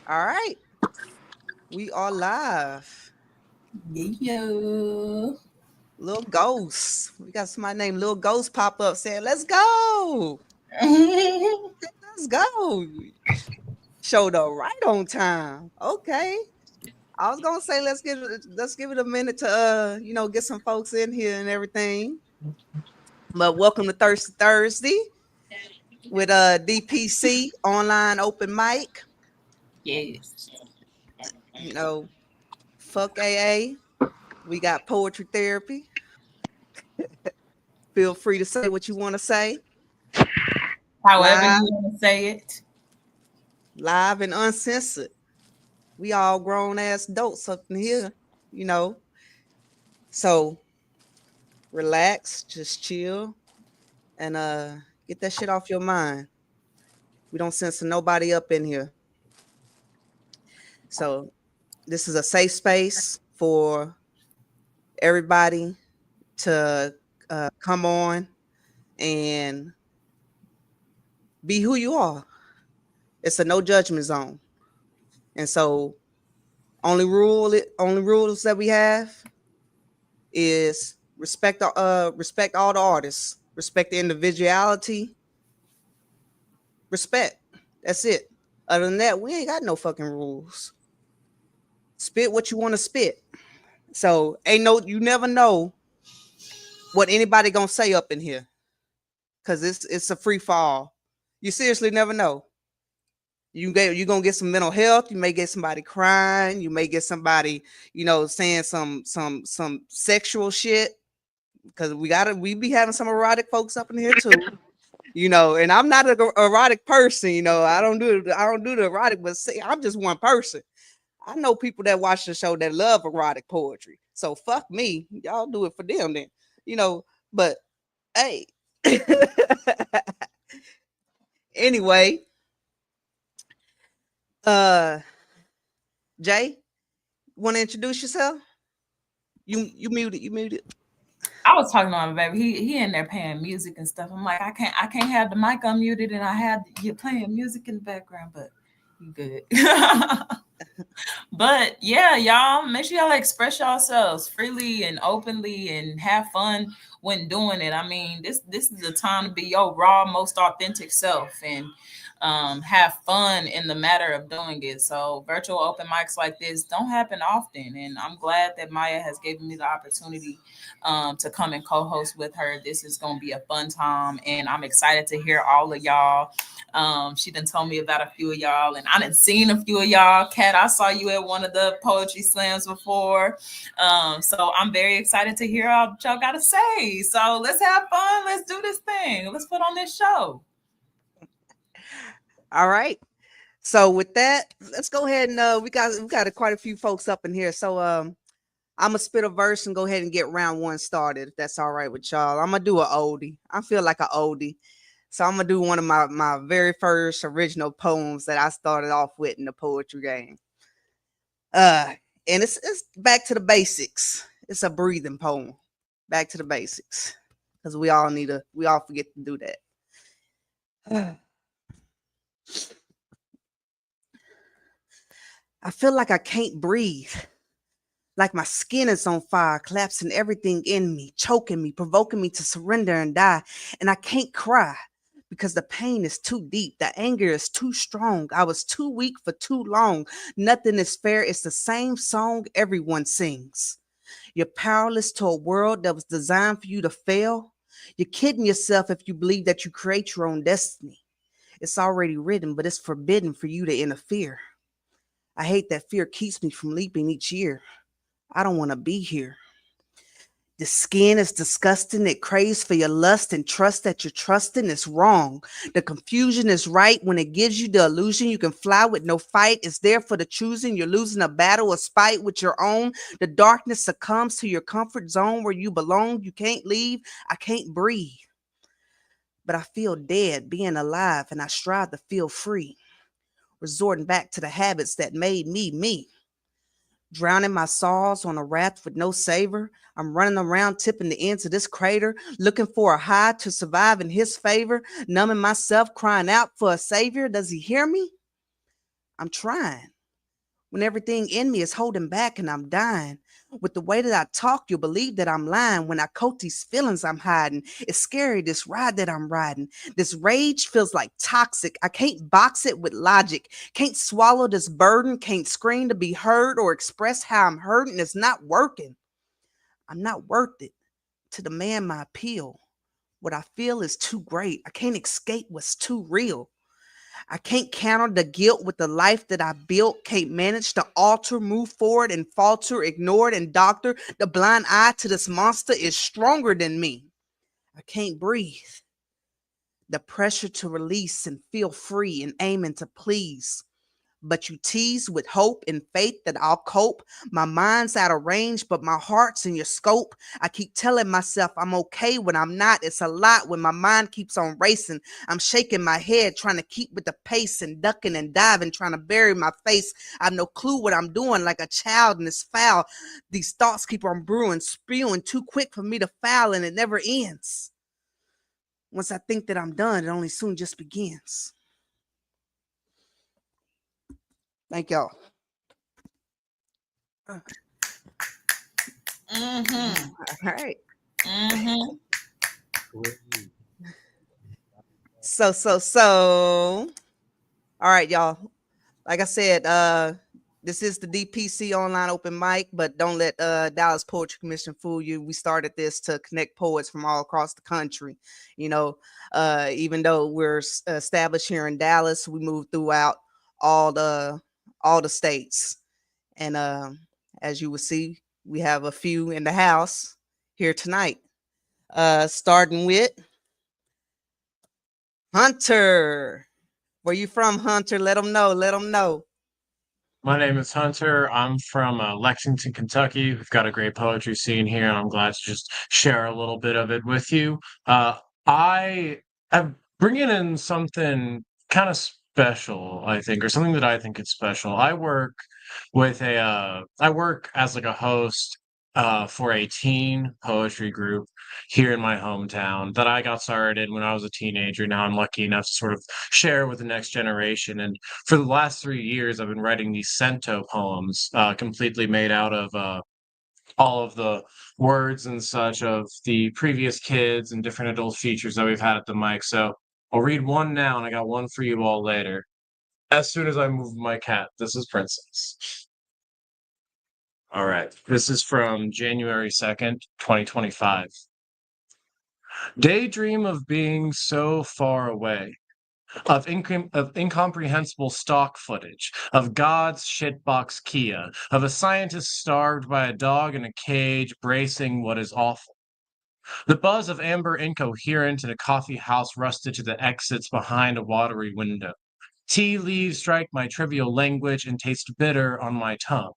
All right, we are live. Yeah. Little Ghost. We got somebody named Little Ghost pop up saying, "Let's go, let's go." Showed up right on time. Okay, I was gonna say let's give it a minute to get some folks in here and everything. But welcome to Thirsty Thursday with DPC online open mic. Yes. You know, fuck AA. We got poetry therapy. Feel free to say what you want to say. However Live, you want to say it. live and uncensored. We all grown ass adults up in here, you know. So relax, just chill, and get that shit off your mind. We don't censor nobody up in here. So this is a safe space for everybody to come on and be who you are. It's a no judgment zone. And so only rules that we have is respect all the artists, respect the individuality, respect. That's it. Other than that, we ain't got no fucking rules. Spit what you want to spit. So ain't no you never know what anybody gonna say up in here. Cause it's a free fall. You seriously never know. You're gonna get some mental health, you may get somebody crying, you may get somebody, saying some sexual shit. Because we be having some erotic folks up in here too. And I'm not an erotic person, I don't do the erotic, but see, I'm just one person. I know people that watch the show that love erotic poetry. So fuck me. Y'all do it for them then. You know, but hey. Anyway, uh Jay, want to introduce yourself? You muted, you muted. I was talking to him, baby. He in there playing music and stuff. I'm like, I can't have the mic unmuted and I had you playing music in the background, but you good. But yeah, y'all, make sure y'all express yourselves freely and openly and have fun when doing it. I mean, this is the time to be your raw, most authentic self and have fun in the matter of doing it. So virtual open mics like this don't happen often, and I'm glad that Maya has given me the opportunity to come and co-host with her. This is going to be a fun time, and I'm excited to hear all of y'all. She done told me about a few of y'all, and I done seen a few of y'all. Kat, I saw you at one of the poetry slams before. So I'm very excited to hear all y'all got to say. So let's have fun. Let's do this thing. Let's put on this show. All right. So with that, let's go ahead and we got quite a few folks up in here. So I'm gonna spit a verse and go ahead and get round one started. If that's all right with y'all, I'm gonna do an oldie. I feel like an oldie, so I'm gonna do one of my very first original poems that I started off with in the poetry game. Uh, and it's back to the basics. It's a breathing poem. Back to the basics, because we all forget to do that. I feel like I can't breathe. Like my skin is on fire, collapsing everything in me, choking me, provoking me to surrender and die. And I can't cry because the pain is too deep. The anger is too strong. I was too weak for too long. Nothing is fair. It's the same song everyone sings. You're powerless to a world that was designed for you to fail. You're kidding yourself if you believe that you create your own destiny. It's already written, but it's forbidden for you to interfere. I hate that fear keeps me from leaping each year. I don't want to be here. The skin is disgusting. It craves for your lust and trust that you're trusting is wrong. The confusion is right when it gives you the illusion you can fly with no fight. It's there for the choosing. You're losing a battle of spite with your own. The darkness succumbs to your comfort zone where you belong. You can't leave. I can't breathe. But I feel dead being alive and I strive to feel free. Resorting back to the habits that made me me. Drowning my sorrows on a raft with no savor. I'm running around tipping the ends of this crater, looking for a high to survive in his favor, numbing myself, crying out for a savior. Does he hear me? I'm trying. when everything in me is holding back and I'm dying. With the way that I talk, you'll believe that I'm lying when I coat these feelings I'm hiding. It's scary, this ride that I'm riding. This rage feels like toxic. I can't box it with logic. Can't swallow this burden. Can't scream to be heard or express how I'm hurting. It's not working. I'm not worth it to demand my appeal. What I feel is too great. I can't escape what's too real. I can't counter the guilt with the life that I built, can't manage to alter, move forward and falter, ignored and doctor. The blind eye to this monster is stronger than me. I can't breathe. The pressure to release and feel free and aiming to please. But you tease with hope and faith that I'll cope. My mind's out of range, but my heart's in your scope. I keep telling myself I'm okay when I'm not. It's a lot when my mind keeps on racing. I'm shaking my head, trying to keep with the pace and ducking and diving, trying to bury my face. I have no clue what I'm doing, like a child in this foul. These thoughts keep on brewing, spewing too quick for me to foul, and it never ends. Once I think that I'm done, it only soon just begins. Thank y'all. Mm-hmm. All right. Mm-hmm. So. All right, y'all. Like I said, this is the DPC online open mic, but don't let Dallas Poetry Commission fool you. We started this to connect poets from all across the country. You know, even though we're established here in Dallas, we move throughout all the all the states. And as you will see, we have a few in the house here tonight. Starting with Hunter. Where you from, Hunter? Let them know. Let them know. My name is Hunter. I'm from Lexington, Kentucky. We've got a great poetry scene here, and I'm glad to just share a little bit of it with you. I am bringing in something kind of special, I think, or something that I think is special. I work as like a host for a teen poetry group here in my hometown that I got started when I was a teenager. Now I'm lucky enough to sort of share with the next generation. And for the last 3 years, I've been writing these cento poems, completely made out of all of the words and such of the previous kids and different adult features that we've had at the mic. So I'll read one now, and I got one for you all later. As soon as I move my cat, this is Princess. All right. This is from January 2nd, 2025. Daydream of being so far away, of incomprehensible stock footage, of God's shitbox Kia, of a scientist starved by a dog in a cage bracing what is awful. The buzz of amber incoherent in a coffee house rusted to the exits behind a watery window. Tea leaves strike my trivial language and taste bitter on my tongue.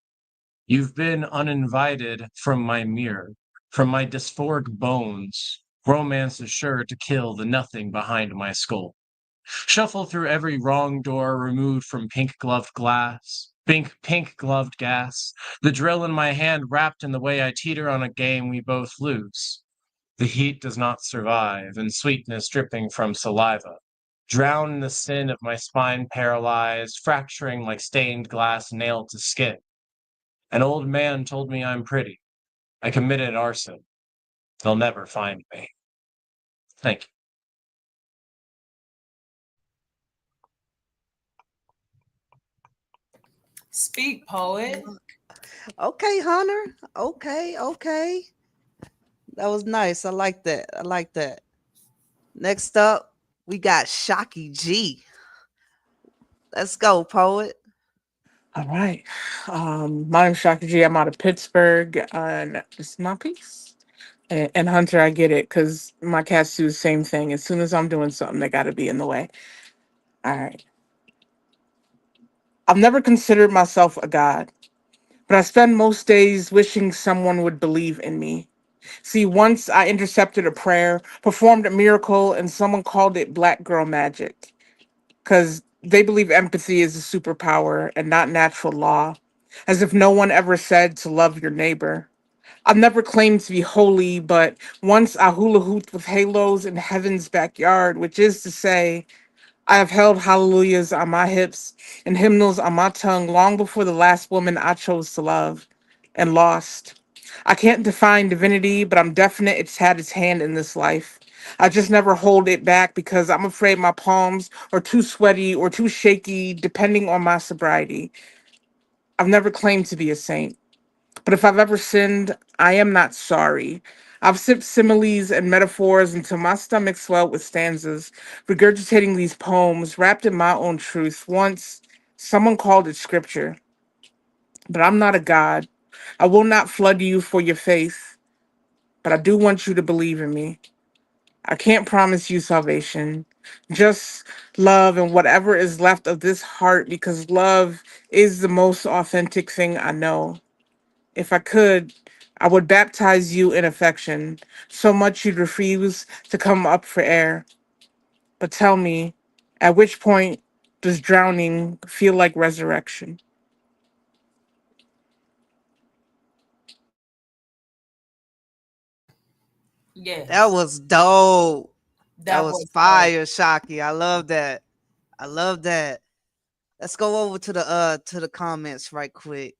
You've been uninvited from my mirror, from my dysphoric bones. Romance is sure to kill the nothing behind my skull. Shuffle through every wrong door removed from pink gloved gas. The drill in my hand wrapped in the way I teeter on a game we both lose. The heat does not survive, and sweetness dripping from saliva. Drown in the sin of my spine paralyzed, fracturing like stained glass nailed to skin. An old man told me I'm pretty. I committed arson. They'll never find me. Thank you. Speak, poet. Okay, Hunter. Okay. That was nice. I like that. I like that. Next up, we got Shocky G. Let's go, poet. All right. My name's Shaka G. I'm out of Pittsburgh, and this is my piece. And Hunter, I get it because my cats do the same thing. As soon as I'm doing something, they got to be in the way. All right. I've never considered myself a god, but I spend most days wishing someone would believe in me. See, once I intercepted a prayer, performed a miracle, and someone called it black girl magic because they believe empathy is a superpower and not natural law, as if no one ever said to love your neighbor. I've never claimed to be holy, but once I hula hooped with halos in heaven's backyard, which is to say, I have held hallelujahs on my hips and hymnals on my tongue long before the last woman I chose to love and lost. I can't define divinity, but I'm definite it's had its hand in this life. I just never hold it back because I'm afraid my palms are too sweaty or too shaky, depending on my sobriety. I've never claimed to be a saint, but if I've ever sinned, I am not sorry. I've sipped similes and metaphors until my stomach swelled with stanzas, regurgitating these poems wrapped in my own truth. Once, someone called it scripture, but I'm not a god. I will not flood you for your faith, but I do want you to believe in me. I can't promise you salvation, just love and whatever is left of this heart, because love is the most authentic thing I know. If I could, I would baptize you in affection, so much you'd refuse to come up for air. But tell me, at which point does drowning feel like resurrection? Yes, That was dope. That that was was fire, Shocky. I love that. I love that. Let's go over to the comments right quick.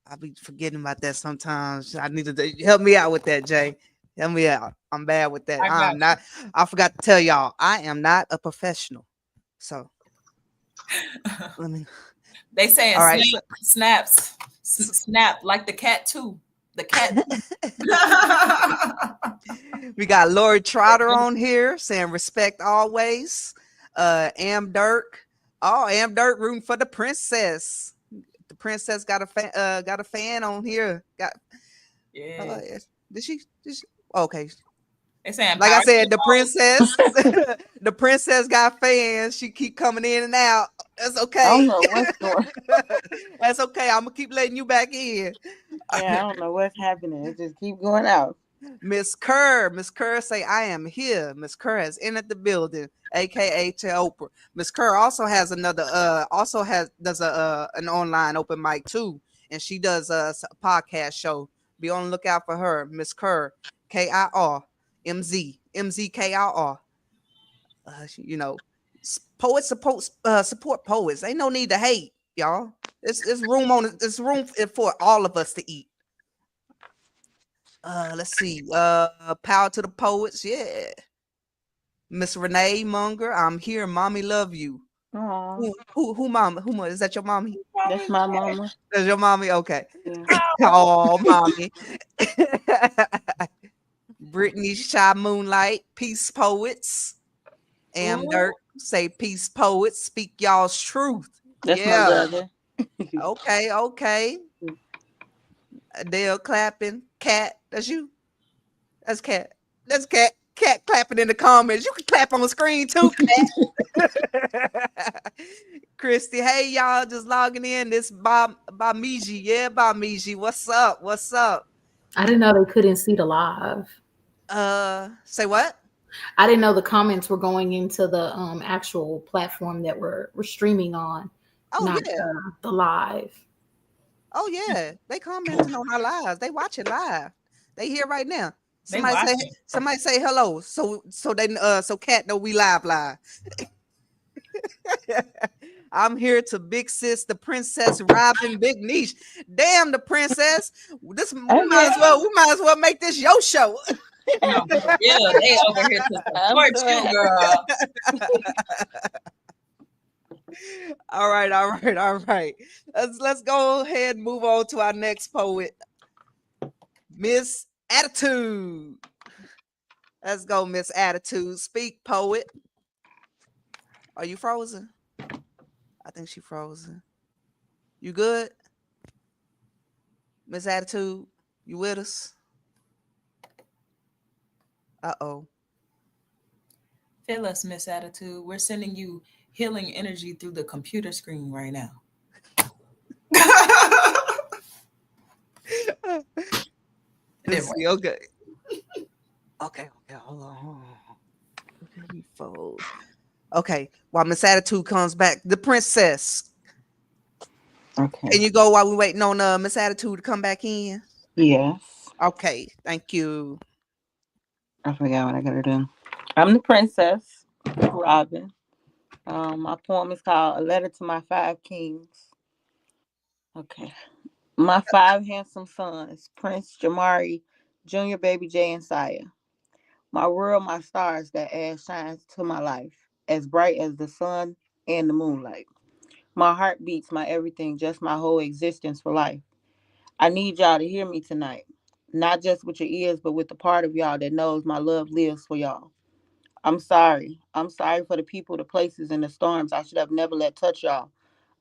I be forgetting about that sometimes. I need to help me out with that, Jay. Help me out. I'm bad with that. I got I'm not. I forgot to tell y'all. I am not a professional. So let me. They saying All right. So, snap like the cat too. The cat. we got Lori Trotter on here saying respect always. Am Dirk. Oh, Am Dirk rooting for the princess. The princess got a fan on here. Yeah. Did she? Okay. They saying Like I power said, to the the princess, the princess got fans. She keep coming in and out. That's I okay. don't know what's going. That's okay. I'm gonna keep letting you back in. Yeah, I don't know what's happening. It just keep going out. Miss Kerr say, I am here. Miss Kerr has entered the building, aka to Oprah. Miss Kerr also has does a an online open mic too, and she does a podcast show. Be on the lookout for her, Miss Kerr, KIRMZ. You know, poets support poets. Ain't no need to hate, y'all. It's room for all of us to eat. Let's see. Power to the poets. Yeah. Miss Renee Munger, I'm here. Mommy love you. Aw, Who mama? Is that your mommy? that's my mama. That's your mommy? Okay. Yeah. Oh, mommy. Brittany Shy Moonlight, Peace Poets. Am Ooh. Dirk, say Peace Poets, speak y'all's truth. That's my Yeah. brother. Okay. Adele clapping. Cat, that's you. That's Cat. That's Cat. Cat clapping in the comments. You can clap on the screen too, Cat. Christy, hey y'all, just logging in. This Bamiji. Yeah, Bamiji. What's up? What's up? I didn't know they couldn't see the live. Say what? I didn't know the comments were going into the actual platform that we're streaming on, Oh not yeah. the live. Oh yeah. They commenting on our lives. They watch it live. They here right now. They Somebody say hello. So Cat know we live. I'm here to Big Sis, the Princess Robin Big Niche. Damn, the princess. We might as well make this your show. No, yeah, they over here to support you, girl. All right. Let's go ahead and move on to our next poet, Miss Attitude. Let's go, Miss Attitude. Speak, poet. Are you frozen? I think she frozen. You good? Miss Attitude, you with us? Uh-oh. Feel us, Miss Attitude. We're sending you healing energy through the computer screen right now. Let's see, okay. Okay, hold on. Okay, while Miss Attitude comes back, the princess. Okay. Can you go while we're waiting on Miss Attitude to come back in? Yes. Okay, thank you. I forgot what I gotta do. I'm the princess, Robin. My poem is called A Letter to My Five Kings. Okay. My five handsome sons, Prince Jamari, Junior Baby J, and Saya. My world, my stars that add shines to my life, as bright as the sun and the moonlight. My heart beats, my everything, just my whole existence for life. I need y'all to hear me tonight. Not just with your ears, but with the part of y'all that knows my love lives for y'all. I'm sorry. I'm sorry for the people, the places, and the storms I should have never let touch y'all.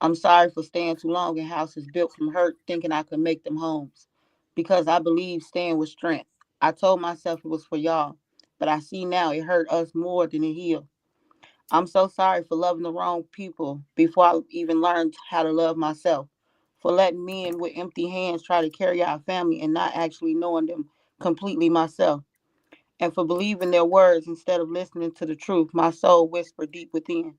I'm sorry for staying too long in houses built from hurt, thinking I could make them homes. Because I believe staying with strength. I told myself it was for y'all, but I see now it hurt us more than it healed. I'm so sorry for loving the wrong people before I even learned how to love myself. For letting men with empty hands try to carry our family and not actually knowing them completely myself, and for believing their words instead of listening to the truth my soul whispered deep within.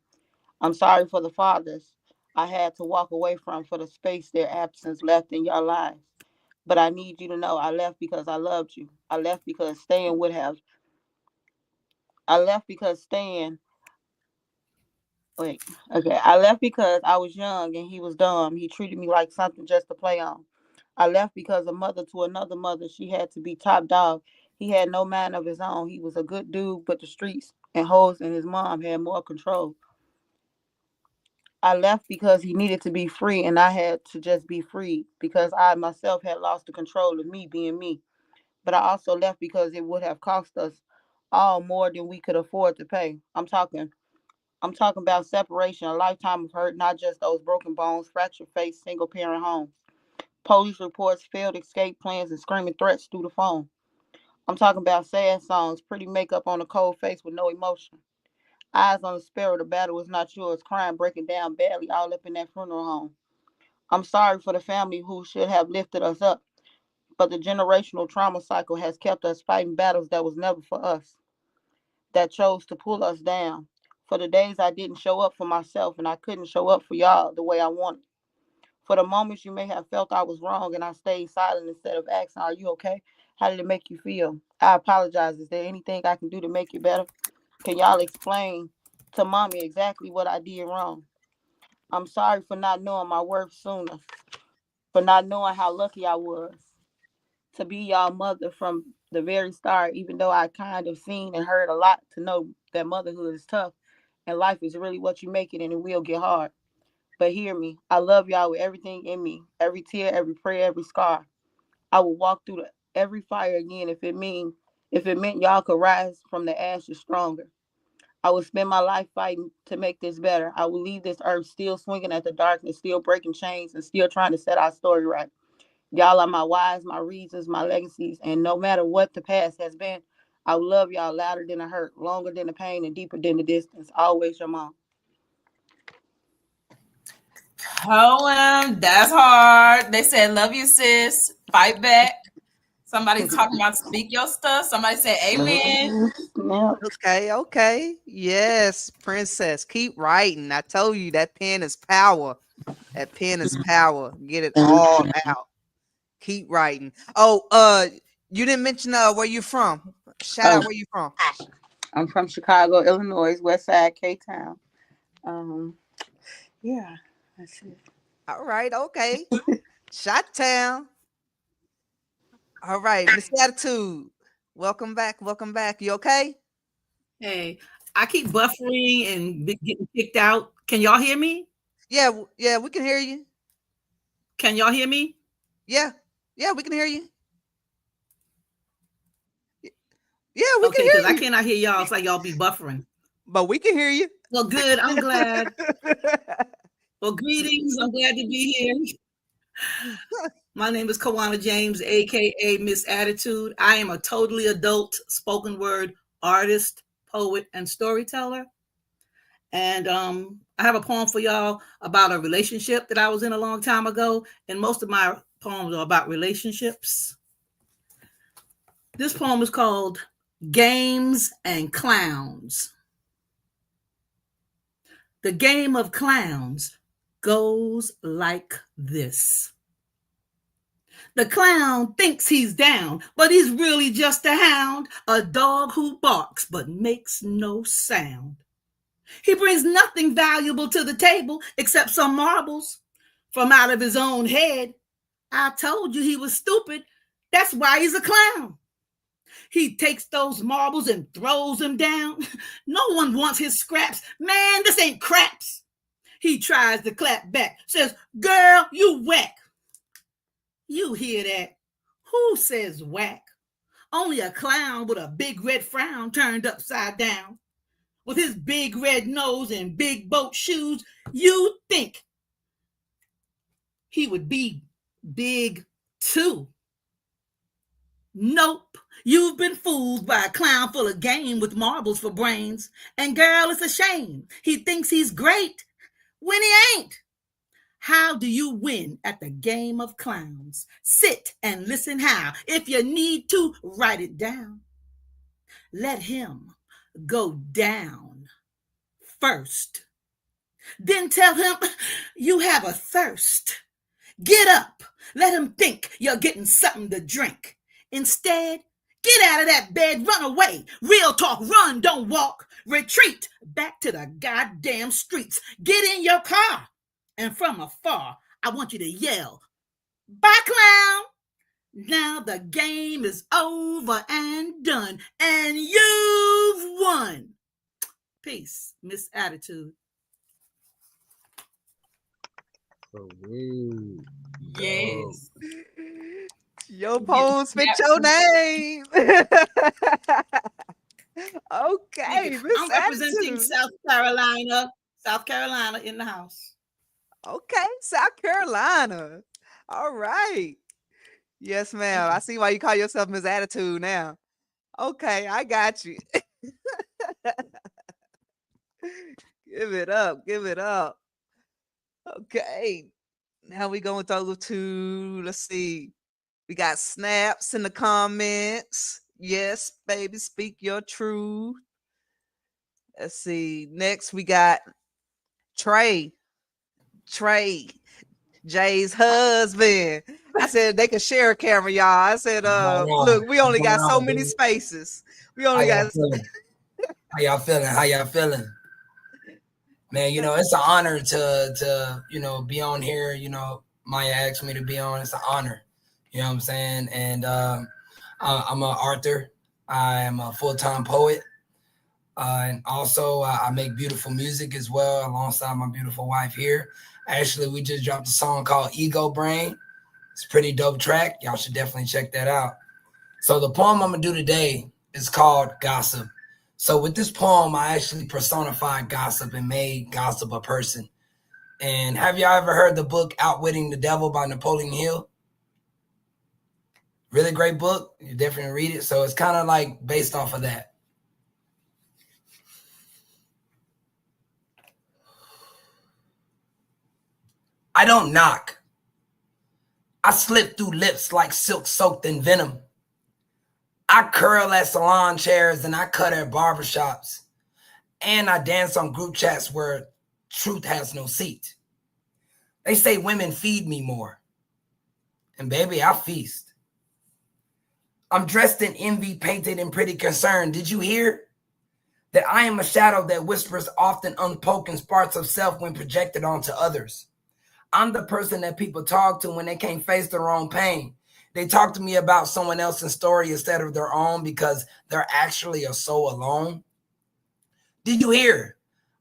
I'm sorry for the fathers I had to walk away from for the space their absence left in your lives. But I need you to know I left because I loved you. I left because staying, wait, okay. I left because I was young and he was dumb. He treated me like something just to play on. I left because a mother to another mother, she had to be top dog. He had no mind of his own. He was a good dude, but the streets and hoes and his mom had more control. I left because he needed to be free and I had to just be free because I myself had lost the control of me being me. But I also left because it would have cost us all more than we could afford to pay. I'm talking about separation, a lifetime of hurt, not just those broken bones, fractured face, single parent homes. Police reports, failed escape plans, and screaming threats through the phone. I'm talking about sad songs, pretty makeup on a cold face with no emotion. Eyes on the sparrow, the battle is not yours, crying, breaking down badly, all up in that funeral home. I'm sorry for the family who should have lifted us up, but the generational trauma cycle has kept us fighting battles that was never for us, that chose to pull us down. For the days I didn't show up for myself and I couldn't show up for y'all the way I wanted. For the moments you may have felt I was wrong and I stayed silent instead of asking, are you okay? How did it make you feel? I apologize. Is there anything I can do to make it better? Can y'all explain to mommy exactly what I did wrong? I'm sorry for not knowing my worth sooner, for not knowing how lucky I was to be y'all mother from the very start, even though I kind of seen and heard a lot to know that motherhood is tough and life is really what you make it and it will get hard. But hear me, I love y'all with everything in me, every tear, every prayer, every scar. I will walk through every fire again if it meant y'all could rise from the ashes stronger. I will spend my life fighting to make this better. I will leave this earth still swinging at the darkness, still breaking chains, and still trying to set our story right. Y'all are my whys, my reasons, my legacies, and no matter what the past has been, I will love y'all louder than the hurt, longer than the pain, and deeper than the distance. Always your mom. Poem, that's hard. They said, love you, sis. Fight back. Somebody talking about speak your stuff. Somebody said, amen. Yeah. Okay. Yes, princess. Keep writing. I told you that pen is power. That pen is power. Get it all out. Keep writing. Oh, you didn't mention where you from. Shout out where you from. I'm from Chicago, Illinois, West Side, K-Town. Yeah, that's it. All right, okay. Shot Town. All right, Miss Attitude. Welcome back. Welcome back. You okay? Hey, I keep buffering and getting kicked out. Can y'all hear me? Yeah, we can hear you. Can y'all hear me? Yeah, we can hear you. Yeah, we can Okay, hear because I you. cannot hear y'all. It's like y'all be buffering. But we can hear you. Well, good. I'm glad. Well, greetings. I'm glad to be here. My name is Kawana James, aka Miss Attitude. I am a totally adult spoken word artist, poet, and storyteller. And I have a poem for y'all about a relationship that I was in a long time ago. And most of my poems are about relationships. This poem is called Games and Clowns. The game of clowns goes like this. The clown thinks he's down, but he's really just a hound, a dog who barks but makes no sound. He brings nothing valuable to the table except some marbles from out of his own head. I told you he was stupid. That's why he's a clown. He takes those marbles and throws them down. No one wants his scraps. Man, this ain't craps. He tries to clap back, says, girl, you whack. You hear that? Who says whack? Only a clown with a big red frown turned upside down. With his big red nose and big boat shoes, you think he would be big too. Nope. You've been fooled by a clown full of game with marbles for brains. And girl, it's a shame. He thinks he's great when he ain't. How do you win at the game of clowns? Sit and listen how. If you need to, write it down. Let him go down first. Then tell him you have a thirst. Get up. Let him think you're getting something to drink. Instead, get out of that bed, run away. Real talk, run, don't walk. Retreat back to the goddamn streets. Get in your car. And from afar, I want you to yell, bye, clown. Now the game is over and done, and you've won. Peace, Miss Attitude. Yes. Your poem spit your name. Okay, Miss I'm representing Attitude. South Carolina in the house. Okay, South Carolina. All right. Yes, ma'am. I see why you call yourself Miss Attitude now. Okay, I got you. Give it up. Give it up. Okay. Now we going over to, let's see. We got snaps in the comments. Yes, baby, speak your truth. Let's see. Next, we got Trey. Trey, Jay's husband. I said they could share a camera, y'all. I said, look, we only got so many spaces. We only got. How y'all feeling? How y'all feeling? Man, you know, it's an honor to you know, be on here. You know, Maya asked me to be on. It's an honor. You know what I'm saying? And I'm an author. I am a full-time poet. And also I make beautiful music as well alongside my beautiful wife here. Actually, we just dropped a song called Ego Brain. It's a pretty dope track. Y'all should definitely check that out. So the poem I'm going to do today is called Gossip. So with this poem, I actually personified gossip and made gossip a person. And have y'all ever heard the book Outwitting the Devil by Napoleon Hill? Really great book. You definitely read it. So it's kind of like based off of that. I don't knock. I slip through lips like silk soaked in venom. I curl at salon chairs and I cut at barbershops. And I dance on group chats where truth has no seat. They say women feed me more. And baby, I feast. I'm dressed in envy, painted in pretty concern. Did you hear? That I am a shadow that whispers often unspoken parts of self when projected onto others. I'm the person that people talk to when they can't face their own pain. They talk to me about someone else's story instead of their own because they're actually so alone. Did you hear?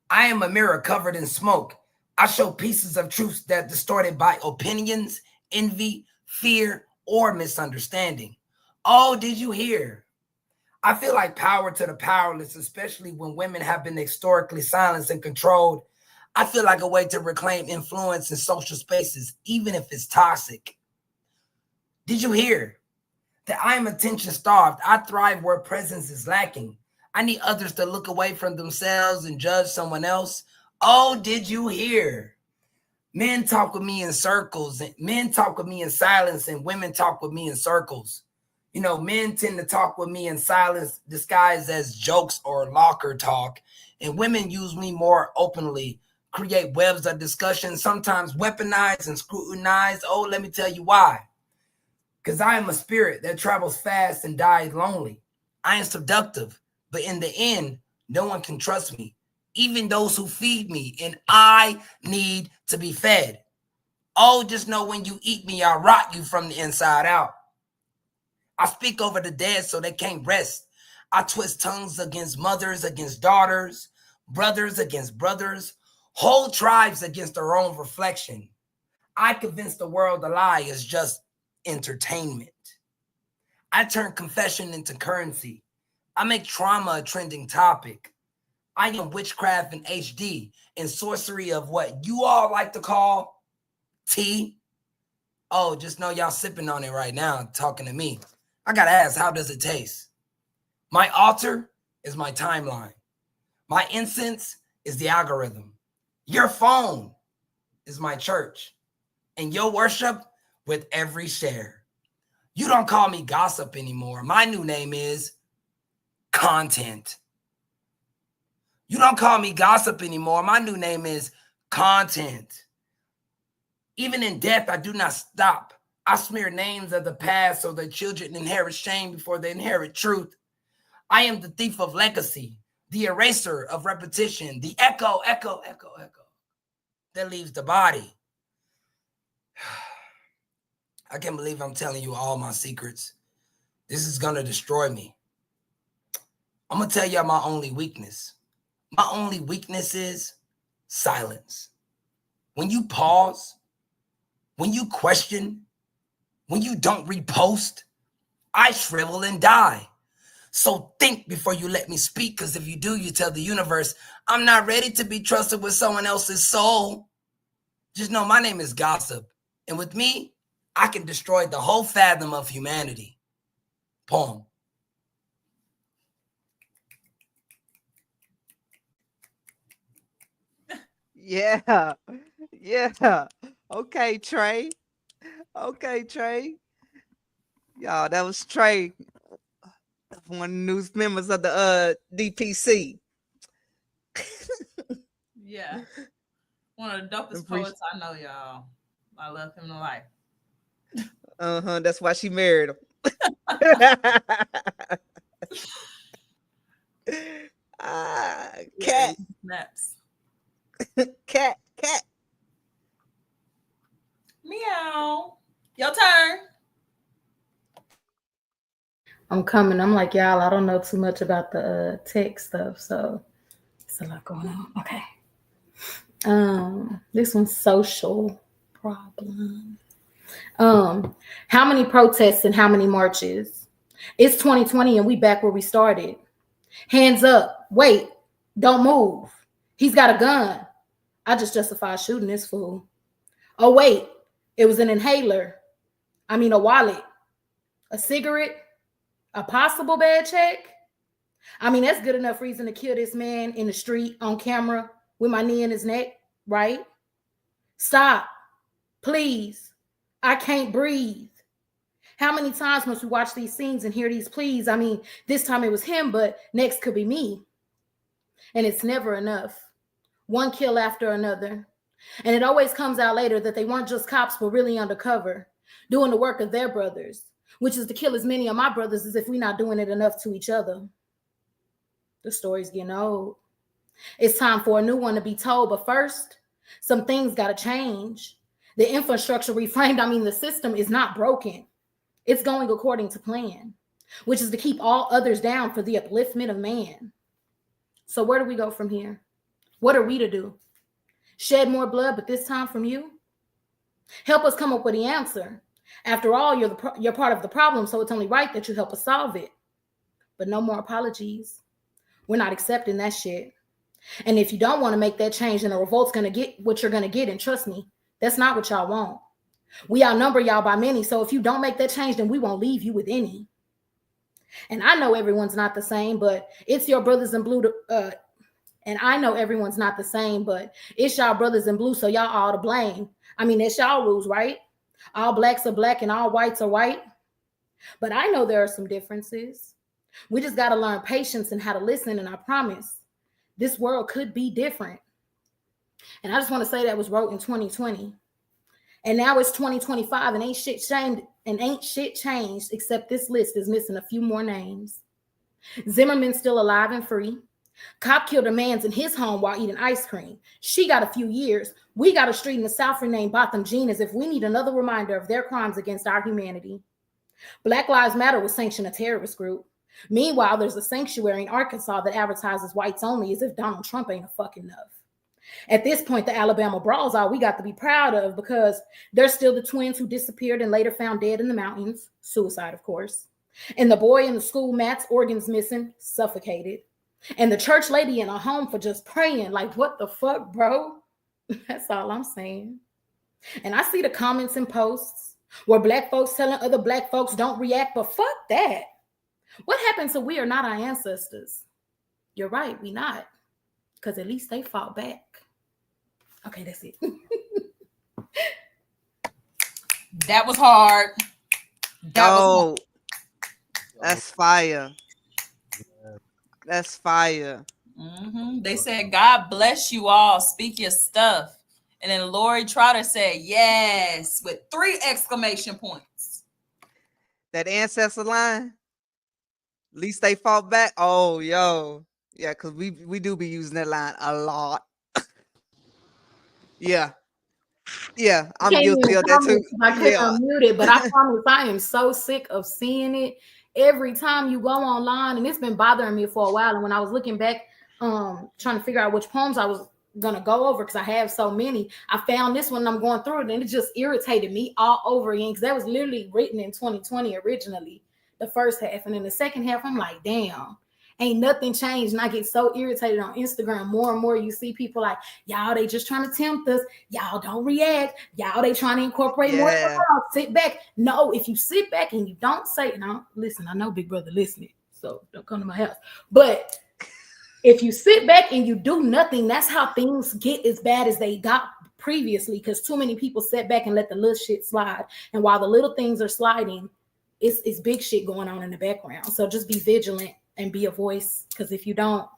I am a mirror covered in smoke. I show pieces of truth that distorted by opinions, envy, fear, or misunderstanding. Oh, did you hear? I feel like power to the powerless, especially when women have been historically silenced and controlled. I feel like a way to reclaim influence in social spaces, even if it's toxic. Did you hear that I am attention starved? I thrive where presence is lacking. I need others to look away from themselves and judge someone else. Oh, did you hear? Men talk with me in circles, and men talk with me in silence, and women talk with me in circles. You know, men tend to talk with me in silence, disguised as jokes or locker talk, and women use me more openly, create webs of discussion, sometimes weaponize and scrutinize. Oh, let me tell you why. Because I am a spirit that travels fast and dies lonely. I am seductive, but in the end, no one can trust me. even those who feed me, and I need to be fed. Oh, just know when you eat me, I'll rot you from the inside out. I speak over the dead so they can't rest. I twist tongues against mothers, against daughters, brothers against brothers, whole tribes against their own reflection. I convince the world a lie is just entertainment. I turn confession into currency. I make trauma a trending topic. I am witchcraft in HD and sorcery of what you all like to call tea. Oh, just know y'all sipping on it right now, talking to me. I gotta ask, how does it taste? My altar is my timeline. My incense is the algorithm. Your phone is my church. And your worship with every share. You don't call me gossip anymore. My new name is content. You don't call me gossip anymore. My new name is content. Even in death, I do not stop. I smear names of the past so the children inherit shame before they inherit truth. I am the thief of legacy, the eraser of repetition, the echo that leaves the body. I can't believe I'm telling you all my secrets. This is going to destroy me. I'm going to tell y'all my only weakness. My only weakness is silence. When you pause, when you question, when you don't repost, I shrivel and die. So think before you let me speak, because if you do, you tell the universe, I'm not ready to be trusted with someone else's soul. Just know my name is Gossip. And with me, I can destroy the whole fathom of humanity. Poem. Yeah. Yeah. Okay, Trey. Y'all, that was Trey, one of the new members of the DPC. Yeah. One of the dopest poets I know, y'all. I love him to life. That's why she married him. Cat. Snaps. Cat. Meow. Your turn. I'm coming. I'm like, y'all, I don't know too much about the tech stuff, so it's a lot going on. Okay. This one's social problem. How many protests and how many marches? It's 2020 and we back where we started. Hands up. Wait, don't move. He's got a gun. I just justified shooting this fool. Oh, wait, it was an inhaler. I mean, a wallet, a cigarette, a possible bad check. I mean, that's good enough reason to kill this man in the street on camera with my knee in his neck, right? Stop, please. I can't breathe. How many times must we watch these scenes and hear these pleas? I mean, this time it was him, but next could be me. And it's never enough. One kill after another. And it always comes out later that they weren't just cops, but really undercover, doing the work of their brothers, which is to kill as many of my brothers as if we're not doing it enough to each other. The story's getting old. It's time for a new one to be told, but first, some things got to change. The infrastructure reframed, the system is not broken. It's going according to plan, which is to keep all others down for the upliftment of man. So where do we go from here? What are we to do? Shed more blood, but this time from you? Help us come up with the answer. After all, you're part of the problem, so it's only right that you help us solve it. But no more apologies. We're not accepting that shit. And if you don't want to make that change, then the revolt's going to get what you're going to get. And trust me, that's not what y'all want. We outnumber y'all by many, so if you don't make that change, then we won't leave you with any. And I know everyone's not the same, but it's your brothers in blue and I know everyone's not the same, but it's y'all brothers in blue, so y'all all to blame. It's y'all rules, right? All blacks are black and all whites are white. But I know there are some differences. We just got to learn patience and how to listen, and I promise this world could be different. And I just want to say that was wrote in 2020. And now it's 2025 and ain't shit changed except this list is missing a few more names. Zimmerman's still alive and free. Cop killed a man's in his home while eating ice cream. She got a few years. We got a street in the South renamed Botham Jean as if we need another reminder of their crimes against our humanity. Black Lives Matter was sanctioned a terrorist group. Meanwhile, there's a sanctuary in Arkansas that advertises whites only as if Donald Trump ain't fuck enough. At this point, the Alabama brawls are we got to be proud of because they're still the twins who disappeared and later found dead in the mountains. Suicide, of course. And the boy in the school, Matt's organs missing, suffocated. And the church lady in a home for just praying. Like, what the fuck, bro? That's all I'm saying. And I see the comments and posts where black folks telling other black folks don't react, but fuck that. What happened to we are not our ancestors? You're right, we not. Because at least they fought back. Okay, that's it. That was hard. Oh, that's fire. That's fire. They said, God bless you all. Speak your stuff. And then Lori Trotter said, yes, with 3 exclamation points. That ancestor line, at least they fought back. Oh, yo. Yeah, because we do be using that line a lot. Yeah. Yeah, I'm guilty of that too. I couldn't unmute it, but I promise I am so sick of seeing it. Every time you go online, and it's been bothering me for a while. And when I was looking back, trying to figure out which poems I was gonna go over because I have so many, I found this one and I'm going through it, and it just irritated me all over again because that was literally written in 2020 originally, the first half, and then the second half, I'm like, damn, ain't nothing changed. And I get so irritated on Instagram. More and more you see people like, y'all, they just trying to tempt us. Y'all don't react. Y'all, they trying to incorporate more. Sit back. No, if you sit back and you don't say, no, listen, I know Big Brother listening, so don't come to my house. But if you sit back and you do nothing, that's how things get as bad as they got previously, because too many people sit back and let the little shit slide. And while the little things are sliding, it's big shit going on in the background. So just be vigilant and be a voice, because if you don't,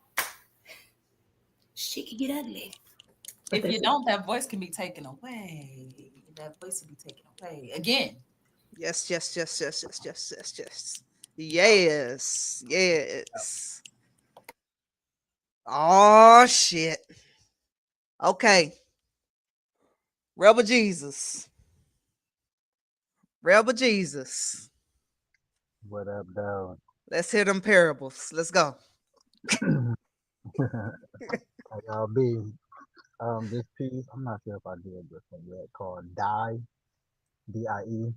shit can get ugly. If you don't, that voice can be taken away. That voice can be taken away again. Yes. Oh shit. Okay. Rebel Jesus. What up, dog? Let's hear them parables. Let's go. How y'all be? This piece, I'm not sure if I did this one yet, called Die, D-I-E.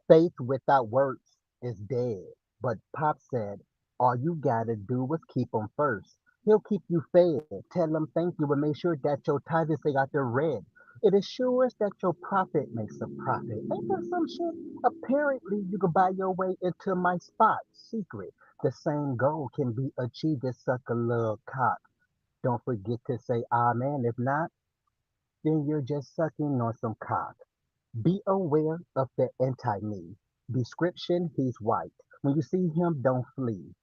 Faith without works is dead, but Pop said, all you gotta do is keep him first. He'll keep you fed, tell him thank you, and make sure that your tithes stay out there red. It assures that your profit makes a profit. Ain't that some shit? Apparently, you can buy your way into my spot. Secret. The same goal can be achieved as suck a little cock. Don't forget to say amen. If not, then you're just sucking on some cock. Be aware of the anti-me. Description, he's white. When you see him, don't flee.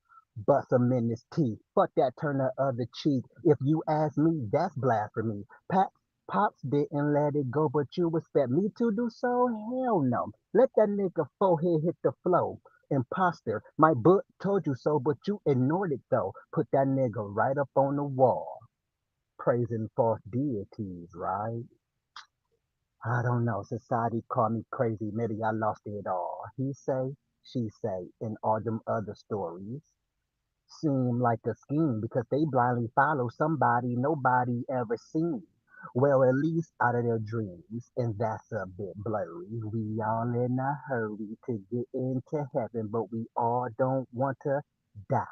Bust him in his teeth. Fuck that, turn the other cheek. If you ask me, that's blasphemy. Pops didn't let it go, but you expect me to do so? Hell no. Let that nigga forehead hit the flow. Imposter, my book told you so, but you ignored it though. Put that nigga right up on the wall. Praising false deities, right? I don't know. Society called me crazy. Maybe I lost it all. He say, she say, and all them other stories seem like a scheme because they blindly follow somebody nobody ever seen. Well, at least out of their dreams, and that's a bit blurry. We all in a hurry to get into heaven, but we all don't want to die.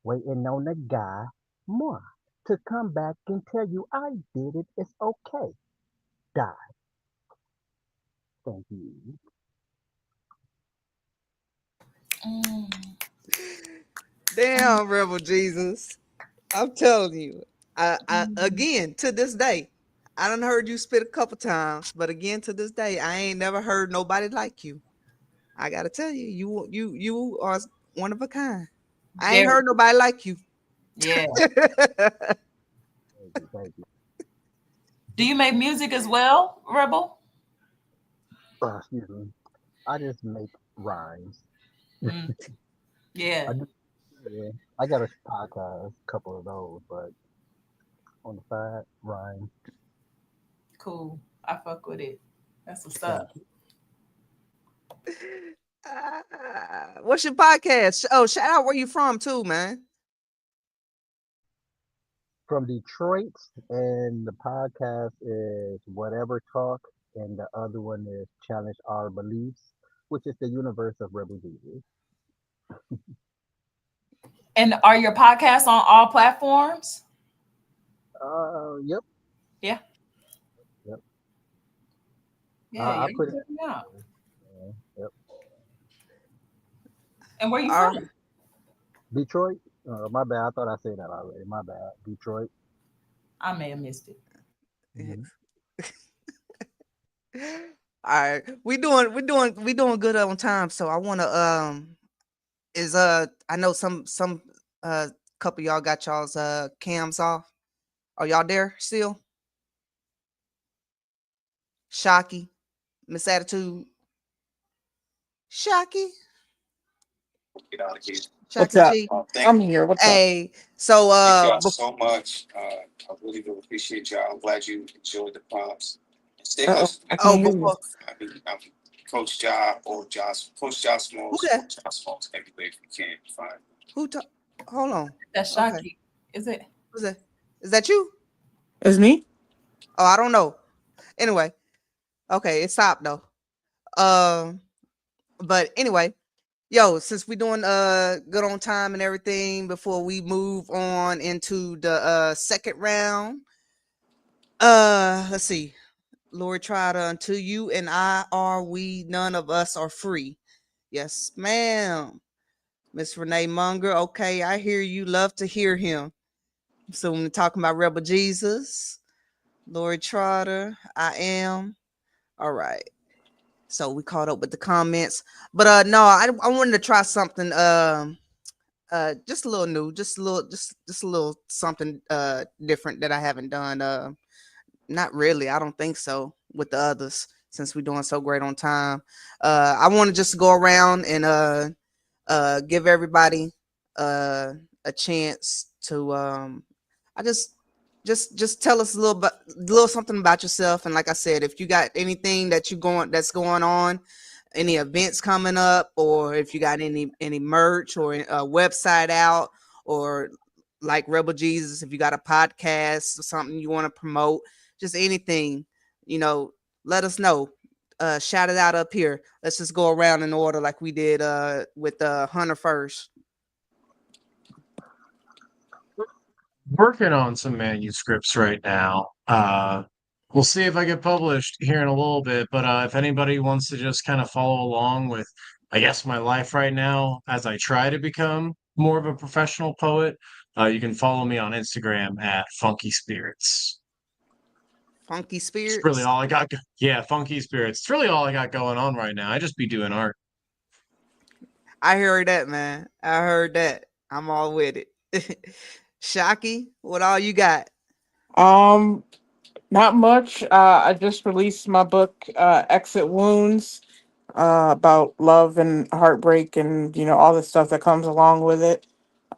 Waiting on a guy, more, to come back and tell you I did it. It's okay. Die. Thank you. Damn, Rebel Jesus. I'm telling you. I again, to this day, I done heard you spit a couple times, but again, to this day, I ain't never heard nobody like you. I gotta tell you, you are one of a kind. I ain't heard nobody like you. Yeah. Thank you. Do you make music as well, Rebel? Excuse me. I just make rhymes. Yeah, Yeah, I got a podcast, a couple of those, but on the side, Ryan, cool. I fuck with it. That's what's thank up. you. What's your podcast? Oh, shout out where you from too, man. From Detroit, and the podcast is Whatever Talk, and the other one is Challenge Our Beliefs, which is the universe of Rebel Jesus. And are your podcasts on all platforms? Yep, Yeah. yep. Yeah, I you put it. check me out. Yep. And where you All from? Detroit. My bad. I thought I said that already. My bad. Detroit. I may have missed it. Mhm. All right, we doing good on time. So I want to I know some couple y'all got y'all's cams off. Are y'all there still? Shocky, Miss Attitude, Shocky, Get out of here. What's Shocky up? G. Thank I'm here. What's up? Hey, so y'all so much. I really do appreciate y'all. I'm glad you enjoyed the prompts. And stay Uh-oh, hustling. I oh can't hear you. before I'm Coach Ja or Josh, Coach Josh who Smalls, that Coach Josh Smalls, everywhere you can find. who ta- hold on. That's Okay, Shocky. Is it? who's that? Is that you? It's me? Oh, I don't know. Anyway, okay, it stopped though. But anyway, yo, since we doing good on time and everything, before we move on into the second round, let's see. Lord Trotter, until you and I are we, none of us are free. Yes, ma'am. Miss Renee Munger. Okay, I hear you. Love to hear him. So when we're talking about Rebel Jesus, Lord Trotter, I am. All right. So we caught up with the comments. But no, I wanted to try something just a little new, just a little something different that I haven't done. Not really, I don't think so with the others since we're doing so great on time. I want to just go around and give everybody a chance to I just tell us a little something about yourself. And like I said, if you got anything that's going on, any events coming up, or if you got any merch or a website out, or like Rebel Jesus, if you got a podcast or something you want to promote, just anything, you know, let us know. Shout it out up here. Let's just go around in order like we did with Hunter first. Working on some manuscripts right now. We'll see if I get published here in a little bit, but if anybody wants to just kind of follow along with, I guess, my life right now as I try to become more of a professional poet, you can follow me on Instagram at Funky Spirits. Funky It's really Spirits. all I got. Yeah, Funky Spirits. It's really all I got going on right now. I just be doing art. I heard that, man. I heard that. I'm all with it. Shocky, what all you got? Um, Not much. I just released my book, Exit Wounds, about love and heartbreak and, all the stuff that comes along with it.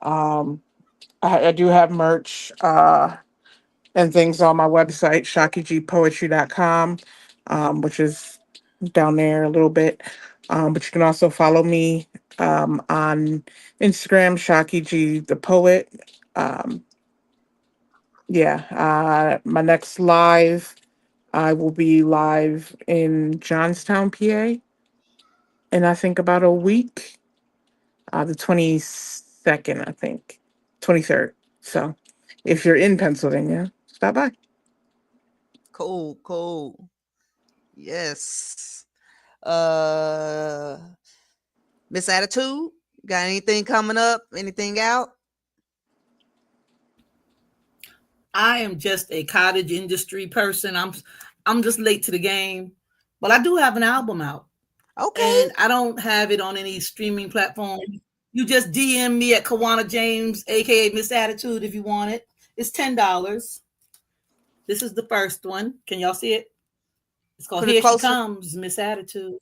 Um, I do have merch and things on my website, shakigpoetry.com, which is down there a little bit. But you can also follow me on Instagram, Shaki G the Poet. Um, my next live, I will be live in Johnstown, PA, in I think about a week, the 22nd, I think, 23rd. So if you're in Pennsylvania, stop by. Cool. Yes. Uh Miss Attitude, got anything coming up? Anything out? I am just a cottage industry person. I'm just late to the game, but I do have an album out, Okay. and I don't have it on any streaming platform. You just DM me at Kawana James, aka Miss Attitude, if you want it. It's $10. This is the first one. Can y'all see it? It's called Put it Here She closer. Comes, Miss Attitude.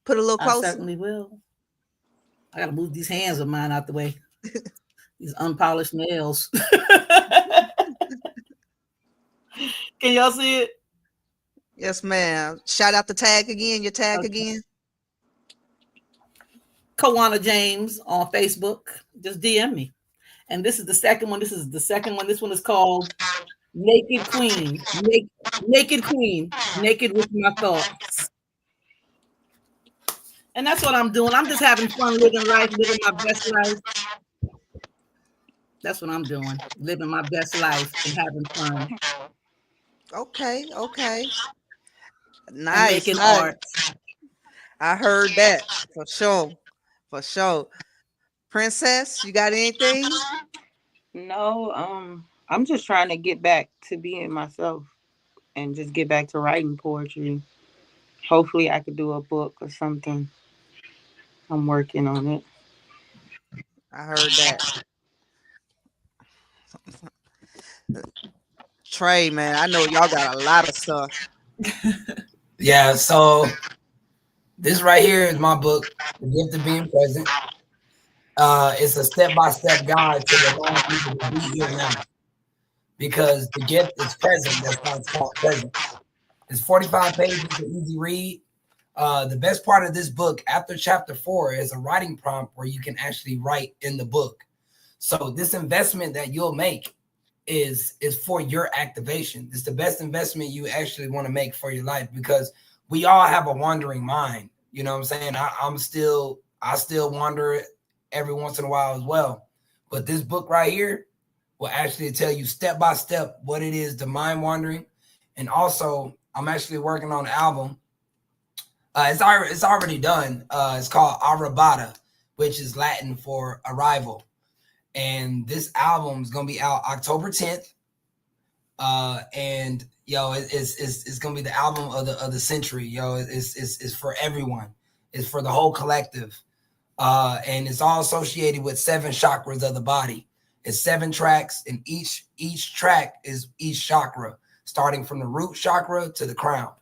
Put a little I closer. certainly will. I gotta move these hands of mine out the way. These unpolished nails. Can y'all see it? Yes, ma'am. Shout out the tag again. Your tag Okay. again. Kawana James on Facebook. Just DM me. And this is the second one. This is the second one. This one is called Naked Queen. Naked Queen. Naked with my thoughts. And that's what I'm doing. I'm just having fun living life, living my best life. That's what I'm doing. Living my best life and having fun. Okay. And Nice. making Nice. art. I heard that for sure. For sure. Princess, you got anything? No, I'm just trying to get back to being myself and just get back to writing poetry. Hopefully I could do a book or something. I'm working on it. I heard that. Trey, man, I know y'all got a lot of stuff. Yeah, so this right here is my book, The Gift of Being Present. It's a step-by-step guide to the long people to be here now. Because the gift is present, that's why it's called present. It's 45 pages, an easy read. The best part of this book, after chapter 4, is a writing prompt where you can actually write in the book. So this investment that you'll make is for your activation. It's the best investment you actually want to make for your life, because we all have a wandering mind. You know what I'm saying? I still wander every once in a while as well. But this book right here will actually tell you step by step what it is, the mind wandering. And also, I'm actually working on an album. It's already done. It's called Arrabata, which is Latin for arrival. And this album is gonna be out October 10th. And it's gonna be the album of the century. It's for everyone. It's for the whole collective. And it's all associated with 7 chakras of the body. It's 7 tracks, and each track is each chakra, starting from the root chakra to the crown.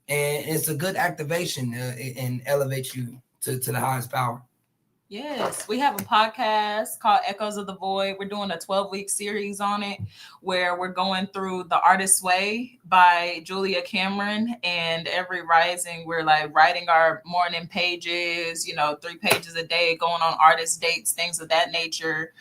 And it's a good activation and elevates you to the highest power. Yes, we have a podcast called Echoes of the Void. We're doing a 12-week series on it where we're going through The Artist's Way by Julia Cameron. And every rising, we're like writing our morning pages, 3 pages a day, going on artist dates, things of that nature.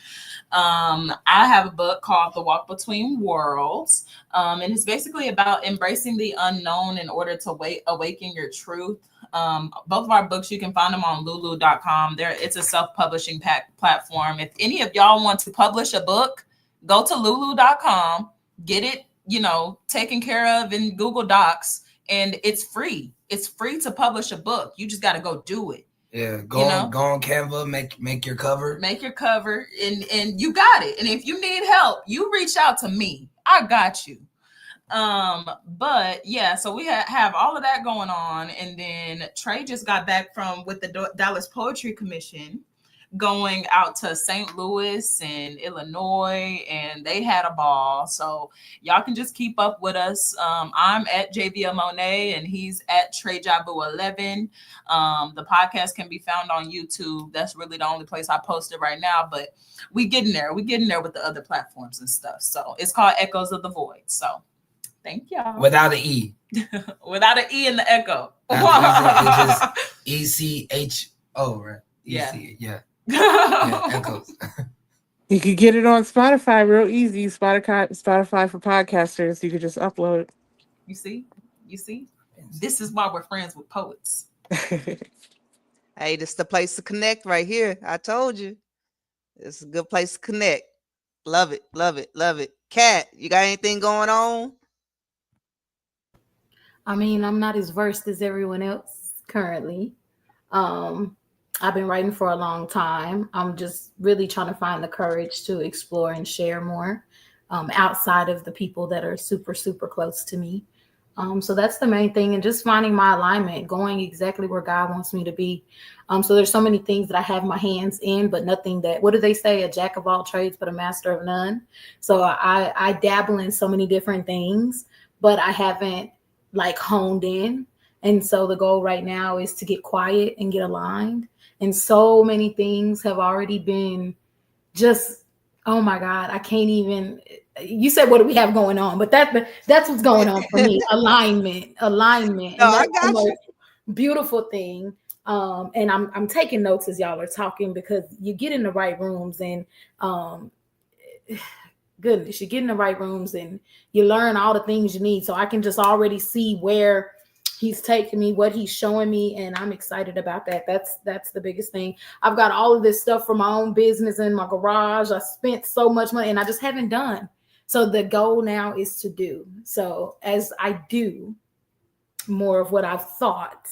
I have a book called The Walk Between Worlds. And it's basically about embracing the unknown in order to awaken your truth. Both of our books, you can find them on lulu.com. It's a self-publishing platform. If any of y'all want to publish a book, go to lulu.com, get it, taken care of in Google Docs, and it's free. It's free to publish a book. You just got to go do it. Yeah, go on Canva, make your cover. Make your cover, and you got it. And if you need help, you reach out to me. I got you. But yeah, so we have all of that going on. And then Trey just got back with the Dallas Poetry Commission, going out to St. Louis and Illinois, and they had a ball. So y'all can just keep up with us. I'm at JVL Monet and he's at Trey Jabu 11. The podcast can be found on YouTube. That's really the only place I posted right now, but we getting there with the other platforms and stuff. So it's called Echoes of the Void. So thank y'all. Without an E. Without an E in the echo. It's just ECHO, right? Yeah. Yeah. Yeah, Echoes. You could get it on Spotify real easy. Spotify for podcasters. You could just upload it. You see? This is why we're friends with poets. Hey, this is the place to connect right here. I told you. It's a good place to connect. Love it, love it, love it. Kat, you got anything going on? I mean, I'm not as versed as everyone else currently. I've been writing for a long time. I'm just really trying to find the courage to explore and share more outside of the people that are super, super close to me. So that's the main thing. And just finding my alignment, going exactly where God wants me to be. So there's so many things that I have my hands in, but nothing that, what do they say? A jack of all trades, but a master of none. So I dabble in so many different things, but I haven't honed in. And so the goal right now is to get quiet and get aligned And so many things have already been just, oh my God, I can't even. You said, what do we have going on? But that's what's going on for me. Alignment. No, And I that's the got you. most beautiful thing. And I'm taking notes as y'all are talking, because you get in the right rooms and goodness, you get in the right rooms and you learn all the things you need. So I can just already see where he's taking me, what he's showing me, and I'm excited about that. That's the biggest thing. I've got all of this stuff for my own business in my garage. I spent so much money and I just haven't done. So the goal now is to do. So as I do more of what I've thought,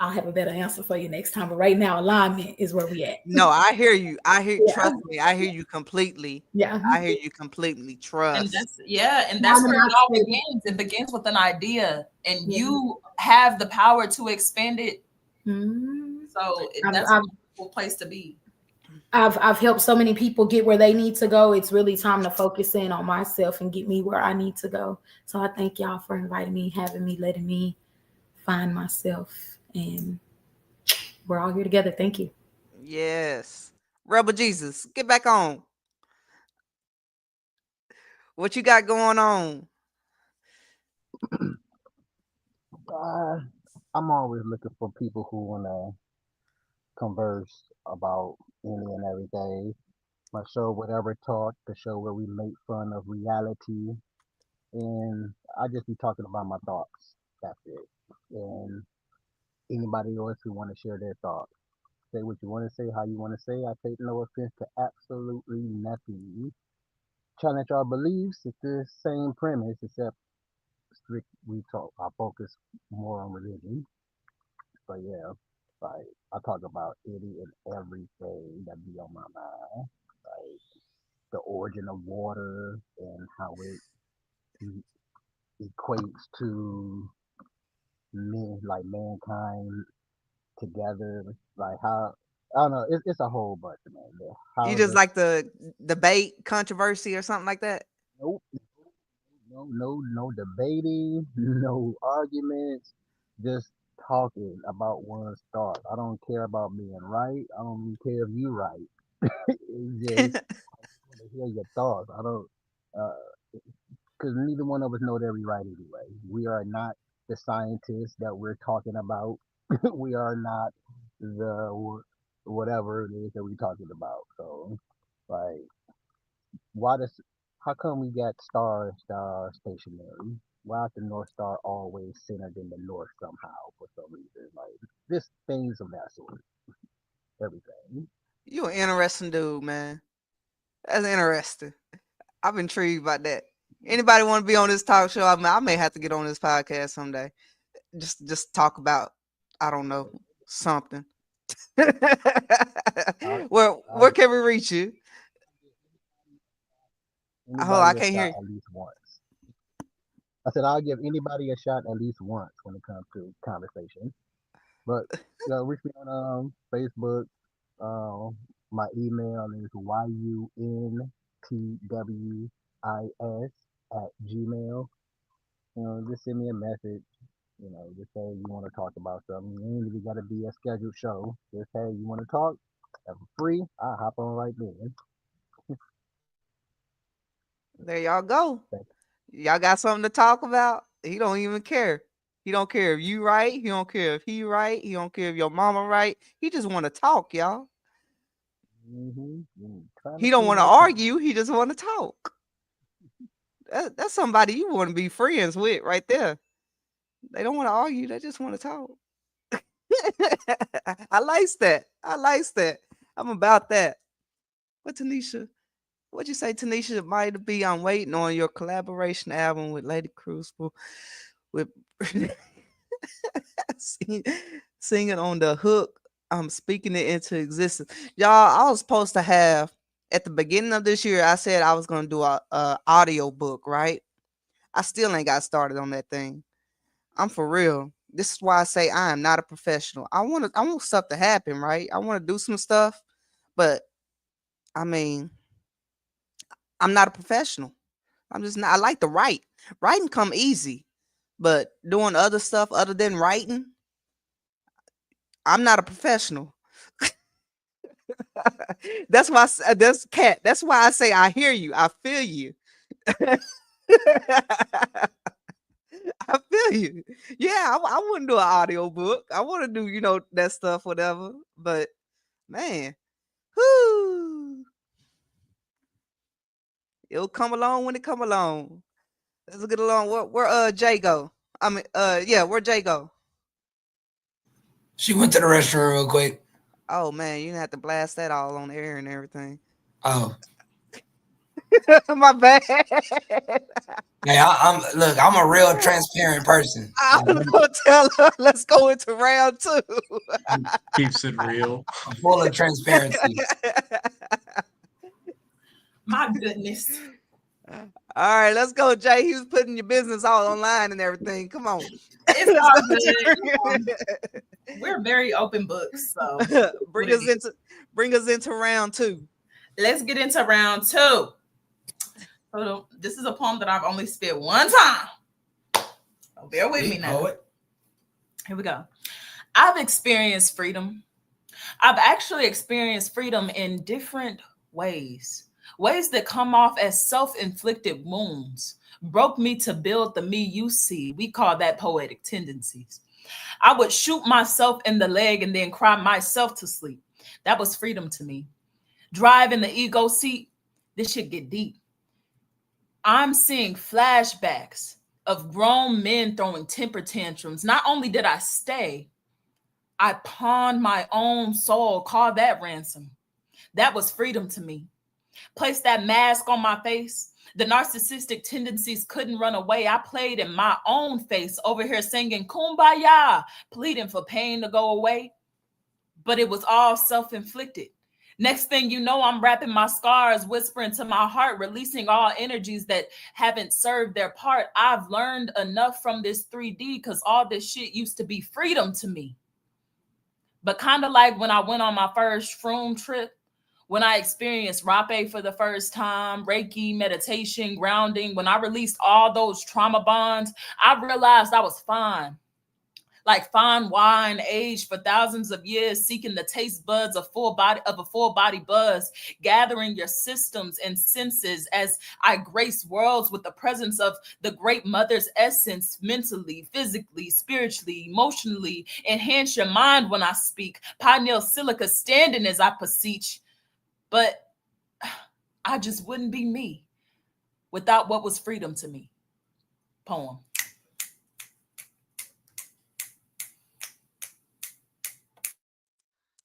I'll have a better answer for you next time. But right now, alignment is where we at. No, I hear you. Yeah. Trust me. I hear you completely. Yeah. I hear you completely. And Trust. that's where it all begins. It begins with an idea, and you have the power to expand it. Mm-hmm. So that's a wonderful place to be. I've helped so many people get where they need to go. It's really time to focus in on myself and get me where I need to go. So I thank y'all for inviting me, having me, letting me find myself. And we're all here together. Thank you. Yes. Rebel Jesus, get back on. What you got going on? I'm always looking for people who want to converse about any and everything. My show, Whatever Talk, the show where we make fun of reality. And I just be talking about my thoughts. That's it. And anybody else who want to share their thoughts. Say what you want to say, how you want to say. I take no offense to absolutely nothing. Challenge our beliefs. It's the same premise, except strict. We talk. I focus more on religion. But yeah, like I talk about any and everything that be on my mind. Like the origin of water and how it equates to men, like mankind together. Like how I don't know. It's a whole bunch of man. You just like the debate controversy or something like that? Nope. No debating, no arguments, just talking about one's thoughts. I don't care about being right. I don't care if you right. It's just I want to hear your thoughts. I don't, because neither one of us know that we right anyway. We are not the scientists that we're talking about. We are not the whatever it is that we're talking about. So, like, why does how come we got star stationary? Why is the North Star always centered in the north somehow for some reason? Like just things of that sort. Everything. You an interesting dude, man. That's interesting. I'm intrigued by that. Anybody want to be on this talk show? I may have to get on this podcast someday. Just talk about, I don't know, something. Where can we reach you? Oh, I can't hear you. At least once. I said I'll give anybody a shot at least once when it comes to conversation. But reach me on Facebook. My email is yuntwis@gmail. Just send me a message. Just say you want to talk about something. You ain't even got to be a scheduled show. Just hey, you want to talk? If I'm free, I'll hop on right then. There y'all go. Y'all got something to talk about? He don't even care. He don't care if you right. He don't care if he right. He don't care if your mama right. He just want to talk, y'all. He don't want to argue. He just want to talk. That's somebody you want to be friends with right there. They don't want to argue. They just want to talk. I like that. I'm about that. What, Tanisha? What'd you say, Tanisha? Might be I'm waiting on your collaboration album with Lady Crucible, with singing on the hook. I'm speaking it into existence. Y'all, I was supposed to have at the beginning of this year, I said I was gonna do a audio book, right? I still ain't got started on that thing. I'm for real. This is why I say I am not a professional. I want stuff to happen, right? I want to do some stuff, but I mean, I'm not a professional. I'm just not. I like to write. Writing come easy, but doing other stuff other than writing, I'm not a professional. That's why that's Cat. That's why I say I hear you. I feel you. I feel you. Yeah, I wouldn't do an audio book. I want to do, that stuff, whatever. But man, whoo, it'll come along when it come along. Let's get along. Where Jay go? I mean, yeah, where Jay go? She went to the restroom real quick. Oh man, you didn't have to blast that all on air and everything. Oh, My bad. hey, I'm a real transparent person. I was gonna tell her, let's go into round 2. Keeps it real. I'm full of transparency. My goodness. All right, let's go, Jay. He was putting your business all online and everything. Come on. It's all good. We're very open books, so bring us into round 2. Let's get into round 2. So this is a poem that I've only spit one time. So bear with me now. Here we go. I've experienced freedom. I've actually experienced freedom in different ways that come off as self-inflicted wounds, broke me to build the me you see. We call that poetic tendencies. I would shoot myself in the leg and then cry myself to sleep. That was freedom to me. Drive in the ego seat, this shit get deep. I'm seeing flashbacks of grown men throwing temper tantrums. Not only did I stay, I pawned my own soul, call that ransom. That was freedom to me. Place that mask on my face. The narcissistic tendencies couldn't run away. I played in my own face over here singing Kumbaya, pleading for pain to go away. But it was all self-inflicted. Next thing you know, I'm wrapping my scars, whispering to my heart, releasing all energies that haven't served their part. I've learned enough from this 3D because all this shit used to be freedom to me. But kind of like when I went on my first shroom trip, when I experienced Rape for the first time, Reiki, meditation, grounding, when I released all those trauma bonds, I realized I was fine. Like fine wine aged for thousands of years, seeking the taste buds of a full body buzz, gathering your systems and senses as I grace worlds with the presence of the great mother's essence, mentally, physically, spiritually, emotionally. Enhance your mind when I speak. Pineal silica standing as I beseech. But I just wouldn't be me without what was freedom to me. Poem.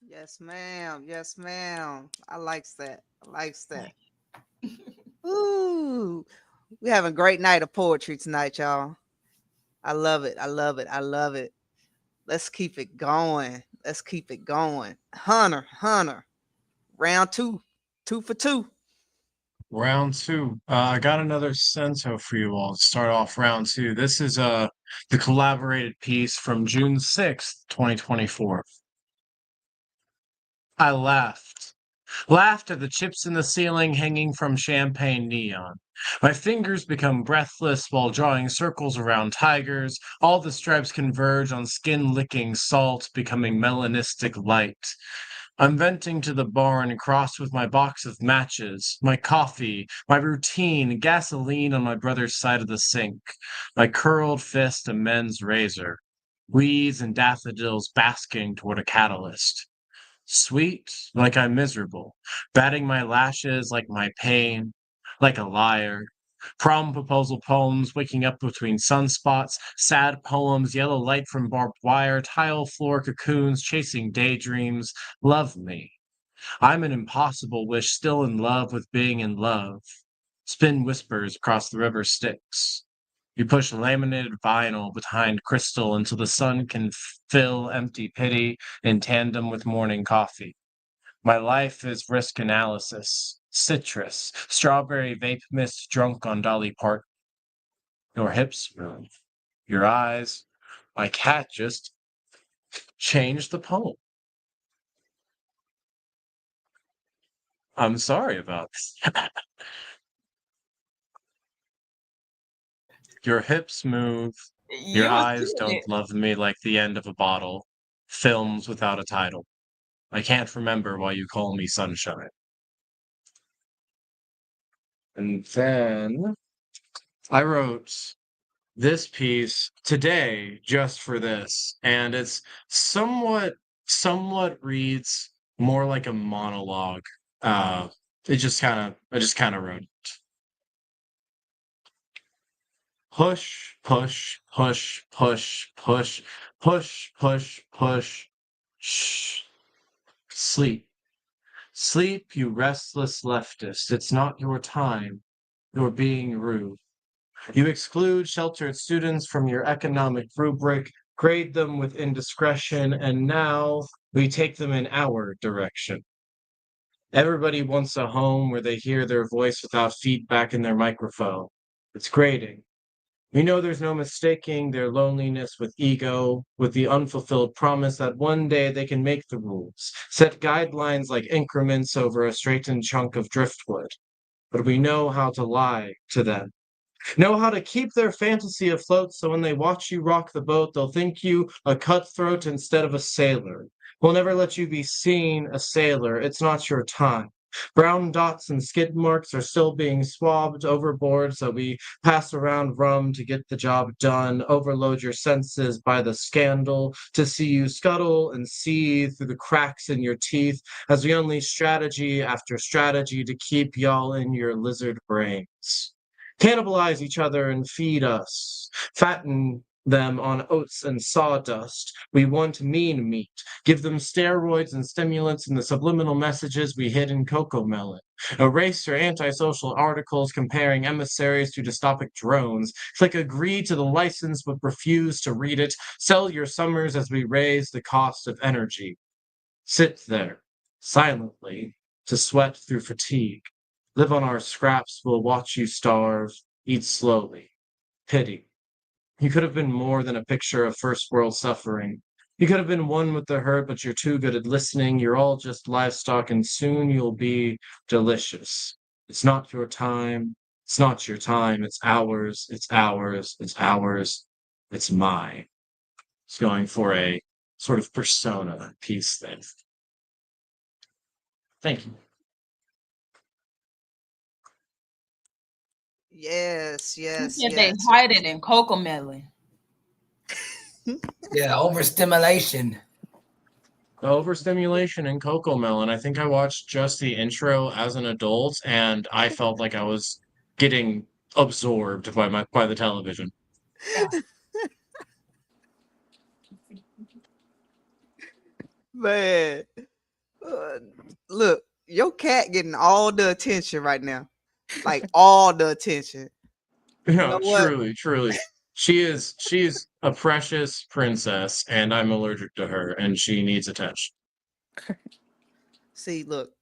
Yes, ma'am. Yes, ma'am. I likes that. Ooh, we having a great night of poetry tonight, y'all. I love it. Let's keep it going. Hunter. Round 2. 2 for 2. Round 2. I got another Cento for you all to start off round 2. This is the collaborated piece from June 6th, 2024. I laughed at the chips in the ceiling hanging from champagne neon. My fingers become breathless while drawing circles around tigers. All the stripes converge on skin-licking salt, becoming melanistic light. I'm venting to the barn, crossed with my box of matches, my coffee, my routine, gasoline on my brother's side of the sink, my curled fist a men's razor, weeds and daffodils basking toward a catalyst. Sweet, like I'm miserable, batting my lashes like my pain, like a liar. Prom proposal poems, waking up between sunspots, sad poems, yellow light from barbed wire, tile floor cocoons, chasing daydreams. Love me. I'm an impossible wish, still in love with being in love. Spin whispers across the river Styx. You push laminated vinyl behind crystal until the sun can fill empty pity in tandem with morning coffee. My life is risk analysis, citrus, strawberry vape mist drunk on Dolly Parton. Your hips move, your eyes. My cat just changed the poem. I'm sorry about this. Your hips move, your You was eyes doing don't it. love me like the end of a bottle, films without a title. I can't remember why you call me sunshine. And then I wrote this piece today just for this, and it's somewhat reads more like a monologue. I just kind of wrote it. Push, push, push, push, push, push, push, push. Shh. Sleep. Sleep, you restless leftist. It's not your time. You're being rude. You exclude sheltered students from your economic rubric, grade them with indiscretion, and now we take them in our direction. Everybody wants a home where they hear their voice without feedback in their microphone. It's grating. We know there's no mistaking their loneliness with ego, with the unfulfilled promise that one day they can make the rules, set guidelines like increments over a straightened chunk of driftwood. But we know how to lie to them. Know how to keep their fantasy afloat so when they watch you rock the boat, they'll think you a cutthroat instead of a sailor. We'll never let you be seen a sailor. It's not your time. Brown dots and skid marks are still being swabbed overboard, so we pass around rum to get the job done, overload your senses by the scandal, to see you scuttle and seethe through the cracks in your teeth as we unleash strategy after strategy to keep y'all in your lizard brains. Cannibalize each other and feed us. Fatten them on oats and sawdust. We want mean meat. Give them steroids and stimulants and the subliminal messages we hid in cocoa melon. Erase your antisocial articles comparing emissaries to dystopic drones. Click agree to the license but refuse to read it. Sell your summers as we raise the cost of energy. Sit there, silently, to sweat through fatigue. Live on our scraps, we'll watch you starve, eat slowly. Pity. You could have been more than a picture of first world suffering. You could have been one with the hurt, but you're too good at listening. You're all just livestock, and soon you'll be delicious. It's not your time. It's not your time. It's ours. It's ours. It's ours. It's mine. It's going for a sort of persona piece thing. Thank you. Yes, yes, Yeah, they yes. hide it in cocoa melon. Yeah, overstimulation. Overstimulation in cocoa melon. I think I watched just the intro as an adult, and I felt like I was getting absorbed by the television. Man, look, your cat getting all the attention right now, like all the attention. You No, know what? truly. She is a precious princess, and I'm allergic to her, and she needs attention. See, look,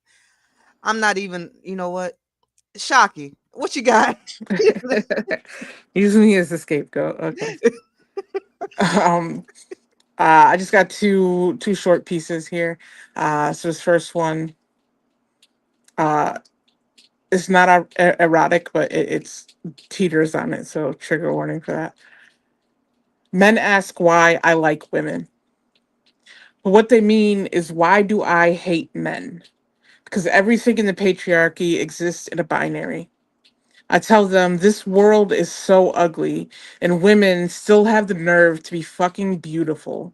I'm not even. You know what? Shocky, what you got? Using me as a scapegoat. Okay. I just got two short pieces here. So this first one, it's not erotic, but it's teeters on it, so trigger warning for that. Men ask why I like women, but what they mean is why do I hate men? Because everything in the patriarchy exists in a binary. I tell them this world is so ugly, and women still have the nerve to be fucking beautiful.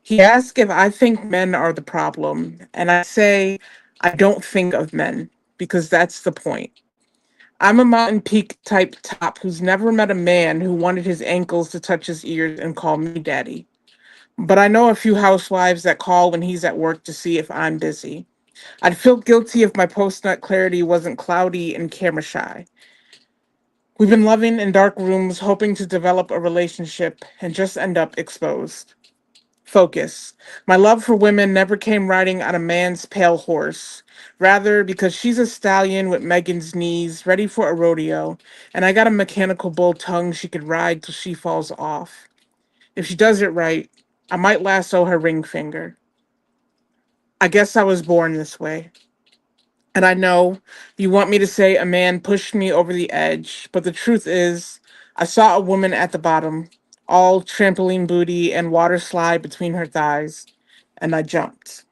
He asks if I think men are the problem, and I say I don't think of men, because that's the point. I'm a mountain peak type top who's never met a man who wanted his ankles to touch his ears and call me daddy. But I know a few housewives that call when he's at work to see if I'm busy. I'd feel guilty if my post-nut clarity wasn't cloudy and camera shy. We've been loving in dark rooms, hoping to develop a relationship, and just end up exposed. Focus. My love for women never came riding on a man's pale horse. Rather, because she's a stallion with Megan's knees, ready for a rodeo, and I got a mechanical bull tongue she could ride till she falls off. If she does it right, I might lasso her ring finger. I guess I was born this way. And I know you want me to say a man pushed me over the edge, but the truth is, I saw a woman at the bottom, all trampoline booty and water slide between her thighs, and I jumped.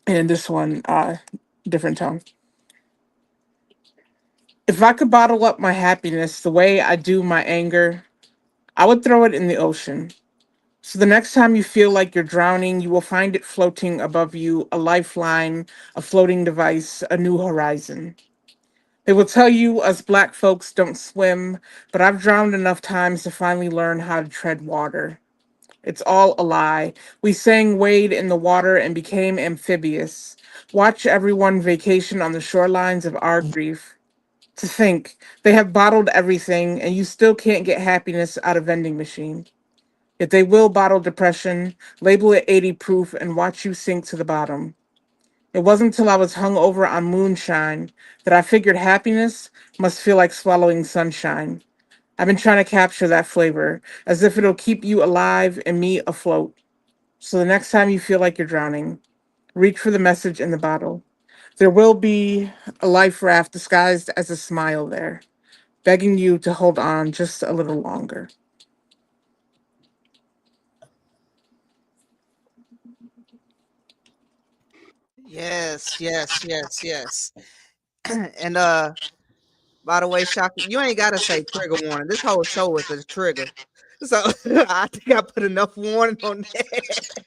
And this one, different tone. If I could bottle up my happiness the way I do my anger, I would throw it in the ocean. So the next time you feel like you're drowning, you will find it floating above you, a lifeline, a floating device, a new horizon. They will tell you us black folks don't swim, but I've drowned enough times to finally learn how to tread water. It's all a lie. We sang wade in the water and became amphibious. Watch everyone vacation on the shorelines of our grief. To think they have bottled everything and you still can't get happiness out of vending machine. Yet they will bottle depression, label it 80 proof, and watch you sink to the bottom. It wasn't until I was hung over on moonshine that I figured happiness must feel like swallowing sunshine. I've been trying to capture that flavor, as if it'll keep you alive and me afloat. So the next time you feel like you're drowning, reach for the message in the bottle. There will be a life raft disguised as a smile there, begging you to hold on just a little longer. Yes, yes, yes, yes. And by the way, Shaka, you ain't gotta say trigger warning. This whole show is a trigger. So I think I put enough warning on that.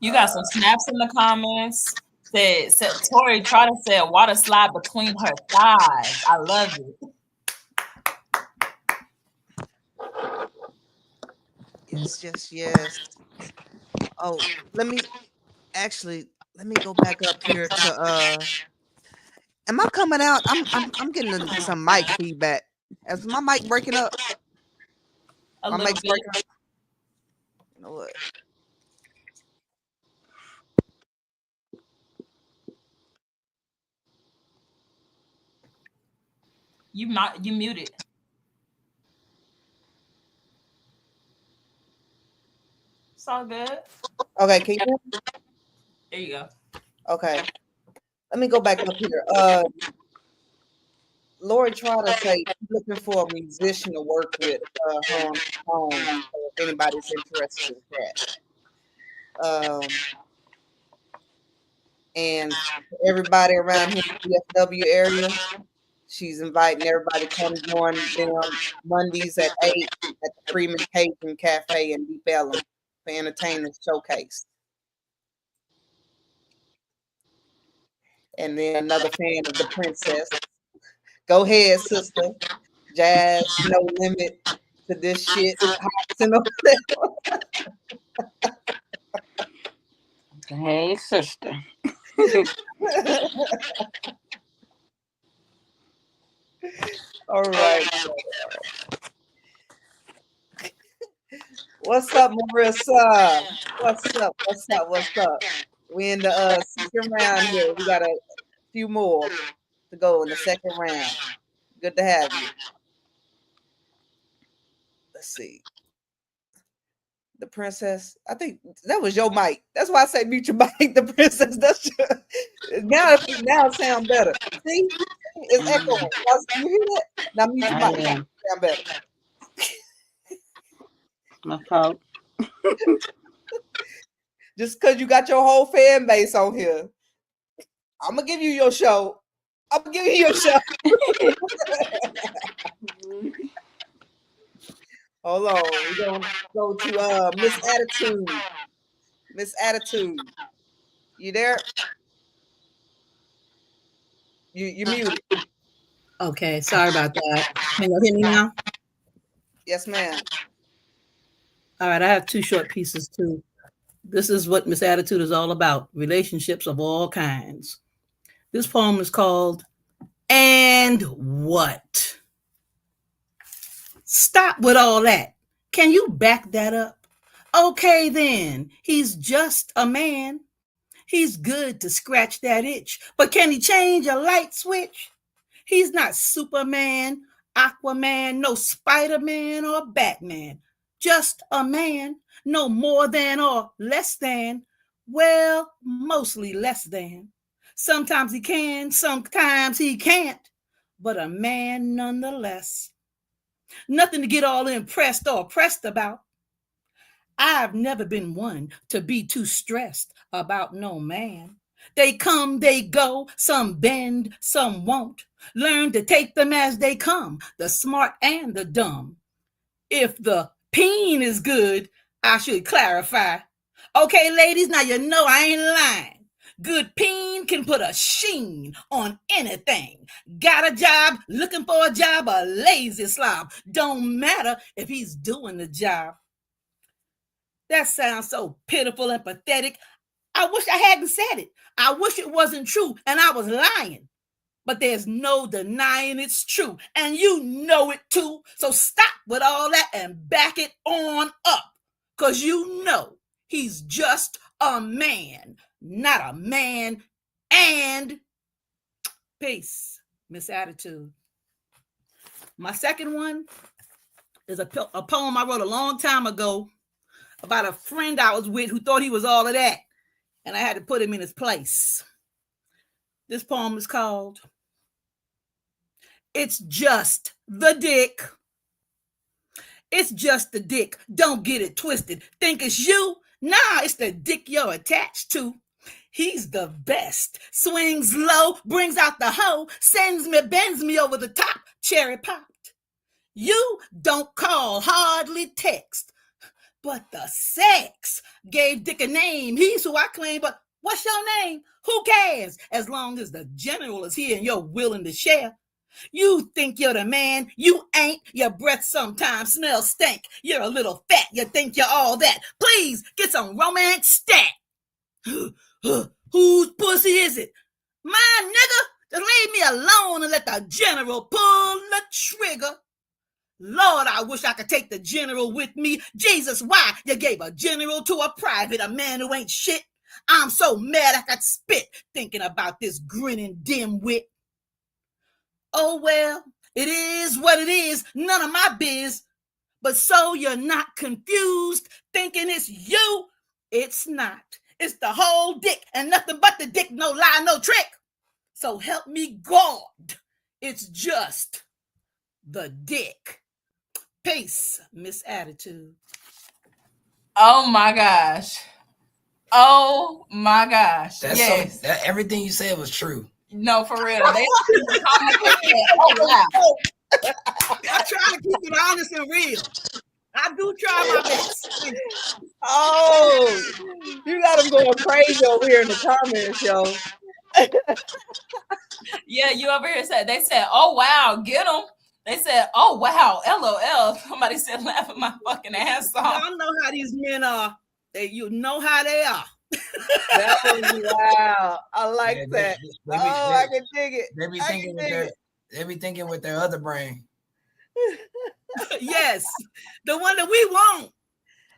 You got some snaps in the comments. Said Tori try to say water slide between her thighs. I love it. Yes, yes, yes. Oh, let me go back up here to am I coming out? I'm getting some mic feedback. Is my mic breaking up? A My little mic's bit. breaking up. You know what? You muted. It's all good. Okay, can you hear me? There you go. Okay. Let me go back up here. Lori tried to say looking for a musician to work with her on home. So if anybody's interested in that. And everybody around here in the DFW area, she's inviting everybody to come join them Mondays at 8 at the Freeman Cajun Cafe in Deep Ellum for entertainment showcase. And then another fan of the princess. Go ahead, sister. Jazz, no limit to this shit. Hey, sister. All right. What's up, Marissa? What's up? What's up? What's up? We in the second round here. We got a few more to go in the second round. Good to have you. Let's see. The princess. I think that was your mic. That's why I say mute your mic. The princess. That's your, now it sounds better. See, it's echoing. You hear that? Now mute your mic. Sound better. My fault. Just because you got your whole fan base on here, I'm gonna give you your show. I'm gonna give you your show. Hold on, we're gonna go to Miss Attitude. Miss Attitude, you there? You muted. Okay, sorry about that. Can you hear me now? Yes, ma'am. All right, I have two short pieces too. This is what Miss Attitude is all about, relationships of all kinds. This poem is called And What? Stop with all that. Can you back that up? Okay, then. He's just a man. He's good to scratch that itch. But can he change a light switch? He's not Superman, Aquaman, no Spider-Man or Batman. Just a man, no more than or less than. Well, mostly less than. Sometimes he can, sometimes he can't. But a man nonetheless. Nothing to get all impressed or oppressed about. I've never been one to be too stressed about no man. They come, they go, some bend, some won't. Learn to take them as they come, the smart and the dumb. If the peen is good, I should clarify. Okay, ladies, now you know I ain't lying. Good peen can put a sheen on anything. Got a job, looking for a job, a lazy slob. Don't matter if he's doing the job. That sounds so pitiful and pathetic. I wish I hadn't said it. I wish it wasn't true and I was lying. But there's no denying it's true. And you know it too. So stop with all that and back it on up. Because you know he's just a man, not a man. And peace, Miss Attitude. My second one is a poem I wrote a long time ago about a friend I was with who thought he was all of that. And I had to put him in his place. This poem is called It's Just the Dick. It's just the dick. Don't get it twisted. Think it's you? Nah, it's the dick you're attached to. He's the best. Swings low, brings out the hoe, bends me over the top, cherry popped. You don't call, hardly text. But the sex gave Dick a name. He's who I claim, but what's your name? Who cares? As long as the general is here and you're willing to share. You think you're the man, you ain't. Your breath sometimes smells stank. You're a little fat, you think you're all that. Please get some romance stat. Whose pussy is it? Mine, nigga. Just leave me alone and let the general pull the trigger. Lord, I wish I could take the general with me. Jesus, why you gave a general to a private, a man who ain't shit? I'm so mad I could spit thinking about this grinning dimwit. Oh, well, it is what it is. None of my biz. But so you're not confused, thinking it's you. It's not. It's the whole dick and nothing but the dick. No lie, no trick. So help me God. It's just the dick. Peace, Miss Attitude. Oh my gosh. Oh my gosh. That's yes. so, everything you said was true. No, for real. They oh wow. I try to keep it honest and real. I do try my best. Oh, you got them going crazy over here in the comments, yo. Yeah, you over here said they said, "Oh wow, get them." They said, "Oh wow, LOL." Somebody said, "Laughing my fucking ass off." Y'all know how these men are. You know how they are. That was wow. I like that. I can dig it. They be thinking with their other brain. Yes, the one that we want.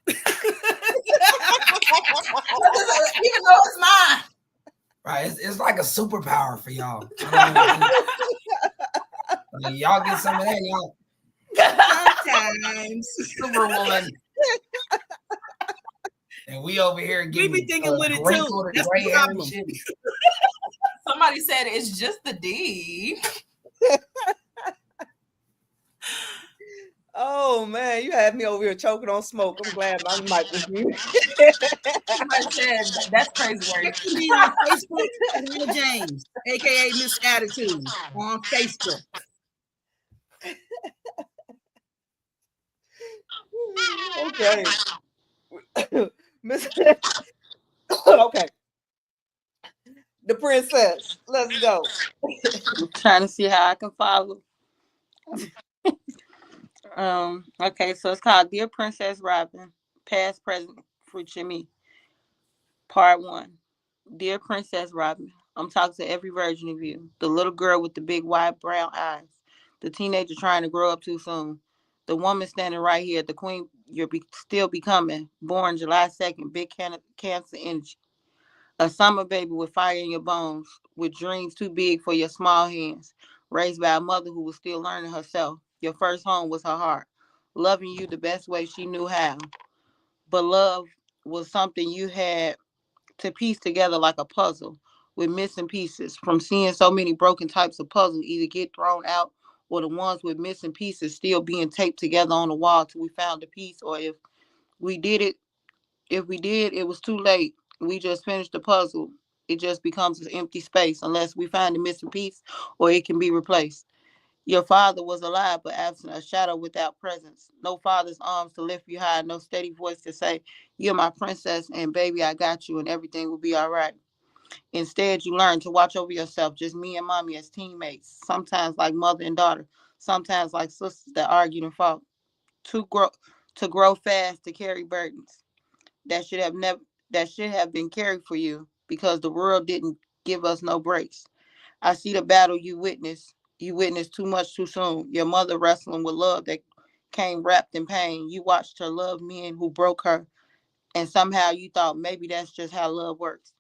Even though it's mine. Right, it's like a superpower for y'all. Y'all get some of that, y'all. Sometimes. Superwoman. And we over here getting we be thinking with it too. That's the problem. Somebody said it's just the D. Oh man, you had me over here choking on smoke. I'm glad my mic was muted. Somebody said that's crazy word. Me on Facebook, Kawana James, aka Miss Attitude, on Facebook. Okay. Okay. The princess. Let's go. I'm trying to see how I can follow. Okay, so it's called Dear Princess Robin, Past, Present, Future Me. Part 1. Dear Princess Robin, I'm talking to every version of you. The little girl with the big wide brown eyes. The teenager trying to grow up too soon. The woman standing right here. The queen you're still becoming. Born July 2nd. Big cancer energy. A summer baby with fire in your bones. With dreams too big for your small hands. Raised by a mother who was still learning herself. Your first home was her heart. Loving you the best way she knew how. But love was something you had to piece together like a puzzle with missing pieces. From seeing so many broken types of puzzles either get thrown out or the ones with missing pieces still being taped together on the wall till we found a piece, or if we did it, If we did, it was too late. We just finished the puzzle. It just becomes an empty space unless we find the missing piece or it can be replaced. Your father was alive but absent, a shadow without presence. No father's arms to lift you high, no steady voice to say, "You're my princess and baby, I got you and everything will be all right." Instead, you learn to watch over yourself, just me and mommy as teammates, sometimes like mother and daughter, sometimes like sisters that argued and fought. To grow to grow fast, to carry burdens that should have never that should have been carried for you because the world didn't give us no breaks. I see the battle you witnessed. You witnessed too much too soon. Your mother wrestling with love that came wrapped in pain. You watched her love men who broke her, and somehow you thought maybe that's just how love works.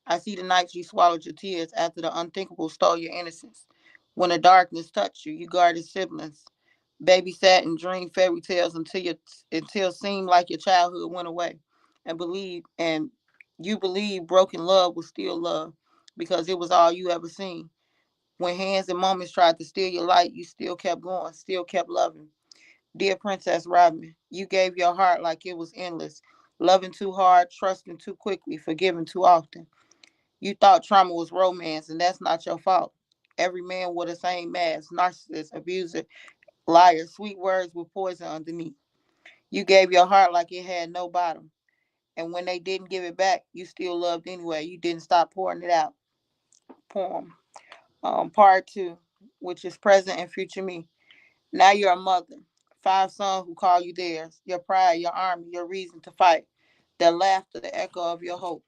I see the nights you swallowed your tears after the unthinkable stole your innocence. When the darkness touched you, you guarded siblings, babysat and dreamed fairy tales until it seemed like your childhood went away, and you believed broken love was still love because it was all you ever seen. When hands and moments tried to steal your light, you still kept going, still kept loving. Dear Princess Robin, you gave your heart like it was endless, loving too hard, trusting too quickly, forgiving too often. You thought trauma was romance, and that's not your fault. Every man wore the same mask, narcissist, abuser, liar, sweet words with poison underneath. You gave your heart like it had no bottom. And when they didn't give it back, you still loved anyway. You didn't stop pouring it out. Poem. Part two, which is present and future me. Now you're a mother. 5 sons who call you theirs. Your pride, your army, your reason to fight. Their laughter, the echo of your hope.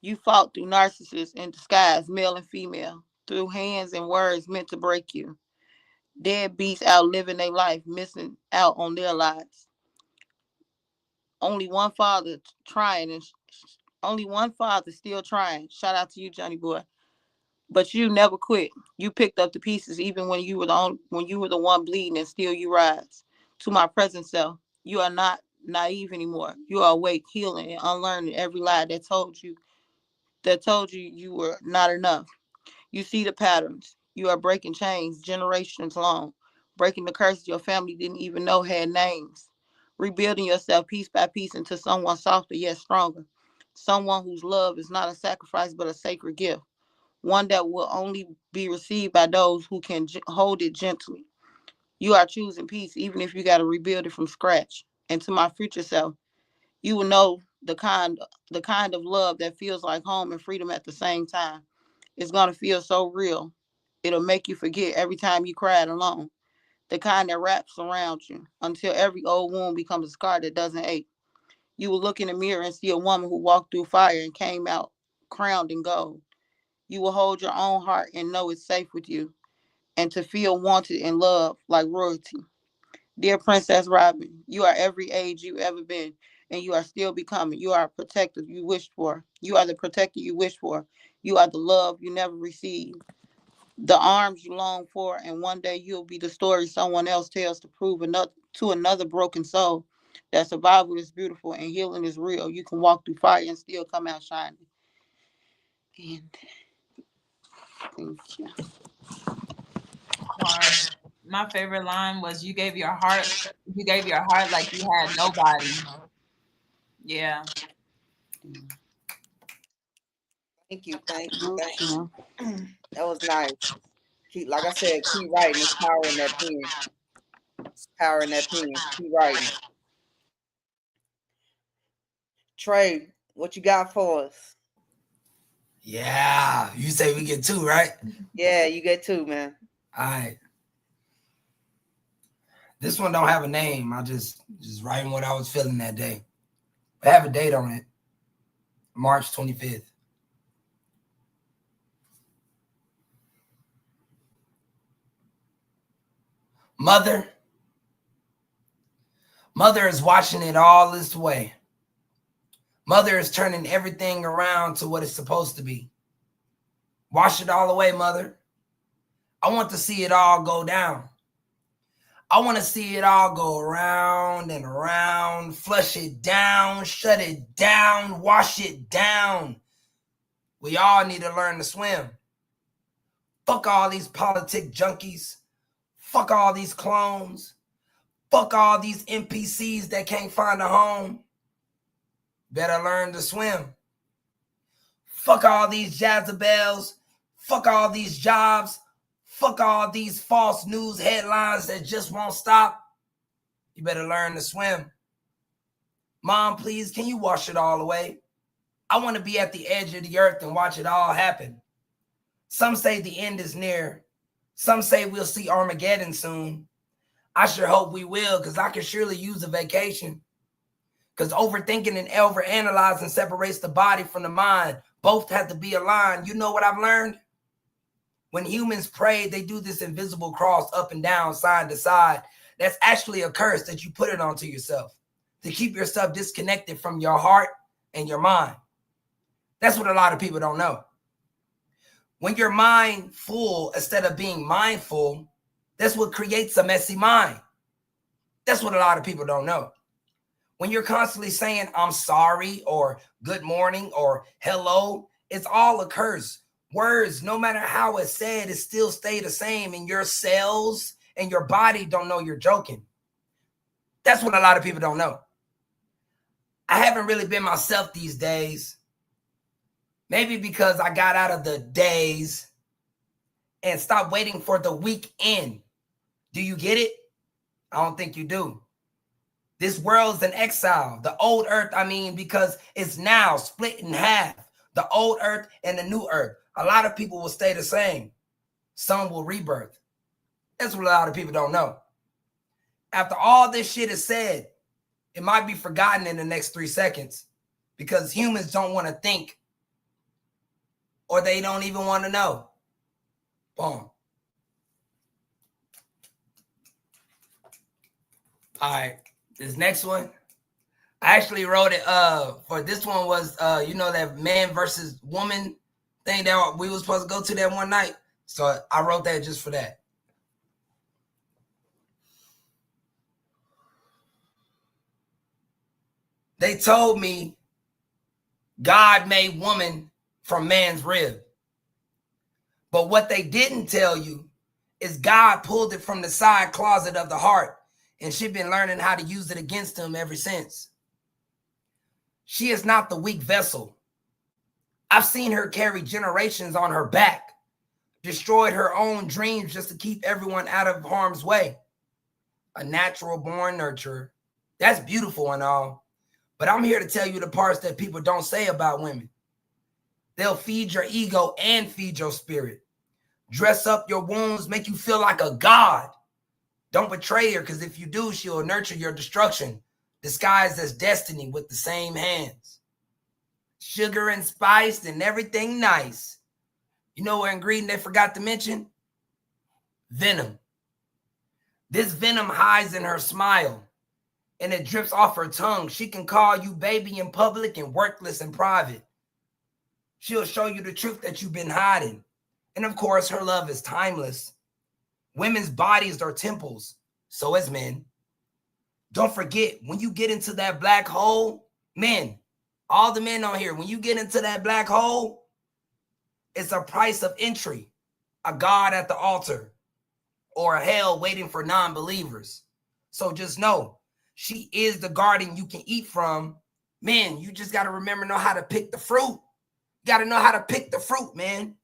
You fought through narcissists in disguise, male and female, through hands and words meant to break you. Deadbeats out living their life, missing out on their lives. Only one father trying, and only one father still trying. Shout out to you, Johnny boy. But you never quit. You picked up the pieces even when you were the one bleeding, and still you rise. To my present self, you are not naive anymore. You are awake, healing, and unlearning every lie that told you you were not enough. You see the patterns. You are breaking chains generations long, breaking the curses your family didn't even know had names, rebuilding yourself piece by piece into someone softer yet stronger, someone whose love is not a sacrifice but a sacred gift, one that will only be received by those who can hold it gently. You are choosing peace even if you got to rebuild it from scratch. And to my future self, you will know the kind of love that feels like home and freedom at the same time. It's gonna feel so real. It'll make you forget every time you cried alone. The kind that wraps around you until every old wound becomes a scar that doesn't ache. You will look in the mirror and see a woman who walked through fire and came out crowned in gold. You will hold your own heart and know it's safe with you and to feel wanted and loved like royalty. Dear Princess Robin, you are every age you've ever been, and you are still becoming. You are a protector you wished for. You are the protector you wished for. You are the love you never received, the arms you long for, and one day you'll be the story someone else tells to prove another broken soul that survival is beautiful and healing is real. You can walk through fire and still come out shining. And thank you. Hard. My favorite line was, you gave your heart like you had nobody. Yeah. Thank you. That was nice. Like I said, keep writing. There's power in that pen. Power in that pen. Keep writing. Trey, what you got for us? Yeah, you say we get 2, right? Yeah, you get 2, man. All right. This one don't have a name. I just writing what I was feeling that day. I have a date on it. March 25th. Mother is watching it all this way. Mother is turning everything around to what it's supposed to be. Wash it all away, Mother. I want to see it all go down. I want to see it all go around and around, flush it down, shut it down, wash it down. We all need to learn to swim. Fuck all these politic junkies. Fuck all these clones. Fuck all these NPCs that can't find a home. Better learn to swim. Fuck all these Jezebels. Fuck all these jobs. Fuck all these false news headlines that just won't stop. You better learn to swim. Mom, please, can you wash it all away? I want to be at the edge of the earth and watch it all happen. Some say the end is near. Some say we'll see Armageddon soon. I sure hope we will, because I could surely use a vacation. Because overthinking and overanalyzing separates the body from the mind. Both have to be aligned. You know what I've learned? When humans pray, they do this invisible cross up and down, side to side. That's actually a curse that you put it onto yourself to keep yourself disconnected from your heart and your mind. That's what a lot of people don't know. When you're mindful instead of being mindful, that's what creates a messy mind. That's what a lot of people don't know. When you're constantly saying, I'm sorry, or good morning, or hello, it's all a curse. Words, no matter how it's said, it still stay the same, and your cells and your body don't know you're joking. That's what a lot of people don't know. I haven't really been myself these days. Maybe because I got out of the days and stopped waiting for the weekend. Do you get it? I don't think you do. This world's an exile. The old earth, because it's now split in half. The old earth and the new earth. A lot of people will stay the same. Some will rebirth. That's what a lot of people don't know. After all this shit is said, it might be forgotten in the next 3 seconds because humans don't want to think, or they don't even want to know. Boom. All right, this next one, I actually wrote it for this one was, that man versus woman thing that we were supposed to go to that one night. So I wrote that just for that. They told me God made woman from man's rib. But what they didn't tell you is God pulled it from the side closet of the heart, and she's been learning how to use it against him ever since. She is not the weak vessel. I've seen her carry generations on her back, destroyed her own dreams just to keep everyone out of harm's way. A natural born nurturer. That's beautiful and all. But I'm here to tell you the parts that people don't say about women. They'll feed your ego and feed your spirit. Dress up your wounds, make you feel like a god. Don't betray her, because if you do, she'll nurture your destruction, disguised as destiny with the same hands. Sugar and spice and everything nice. You know what ingredient they forgot to mention? Venom. This venom hides in her smile, and it drips off her tongue. She can call you baby in public and worthless in private. She'll show you the truth that you've been hiding. And of course, her love is timeless. Women's bodies are temples, so is men. Don't forget, when you get into that black hole, men, all the men on here, when you get into that black hole, it's a price of entry, a God at the altar, or a hell waiting for non-believers. So just know, she is the garden you can eat from. Men, you just got to know how to pick the fruit. You got to know how to pick the fruit, man.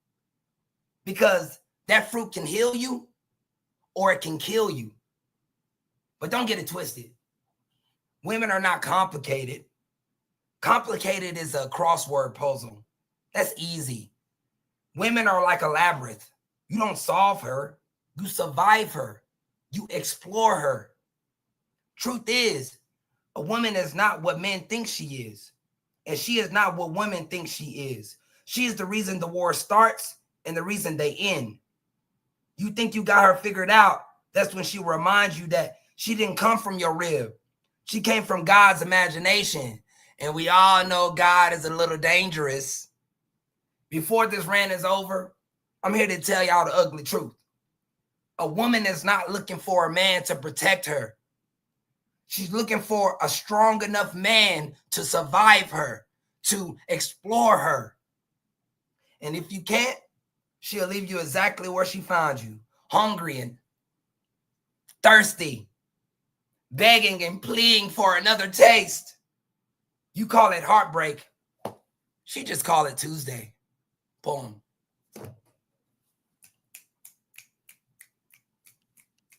Because that fruit can heal you or it can kill you. But don't get it twisted. Women are not complicated. Complicated is a crossword puzzle. That's easy. Women are like a labyrinth. You don't solve her. You survive her. You explore her. Truth is, a woman is not what men think she is. And she is not what women think she is. She is the reason the war starts and the reason they end. You think you got her figured out. That's when she reminds you that she didn't come from your rib. She came from God's imagination. And we all know God is a little dangerous. Before this rant is over, I'm here to tell y'all the ugly truth. A woman is not looking for a man to protect her. She's looking for a strong enough man to survive her, to explore her. And if you can't, she'll leave you exactly where she found you, hungry and thirsty, begging and pleading for another taste. You call it heartbreak. She just call it Tuesday. Boom.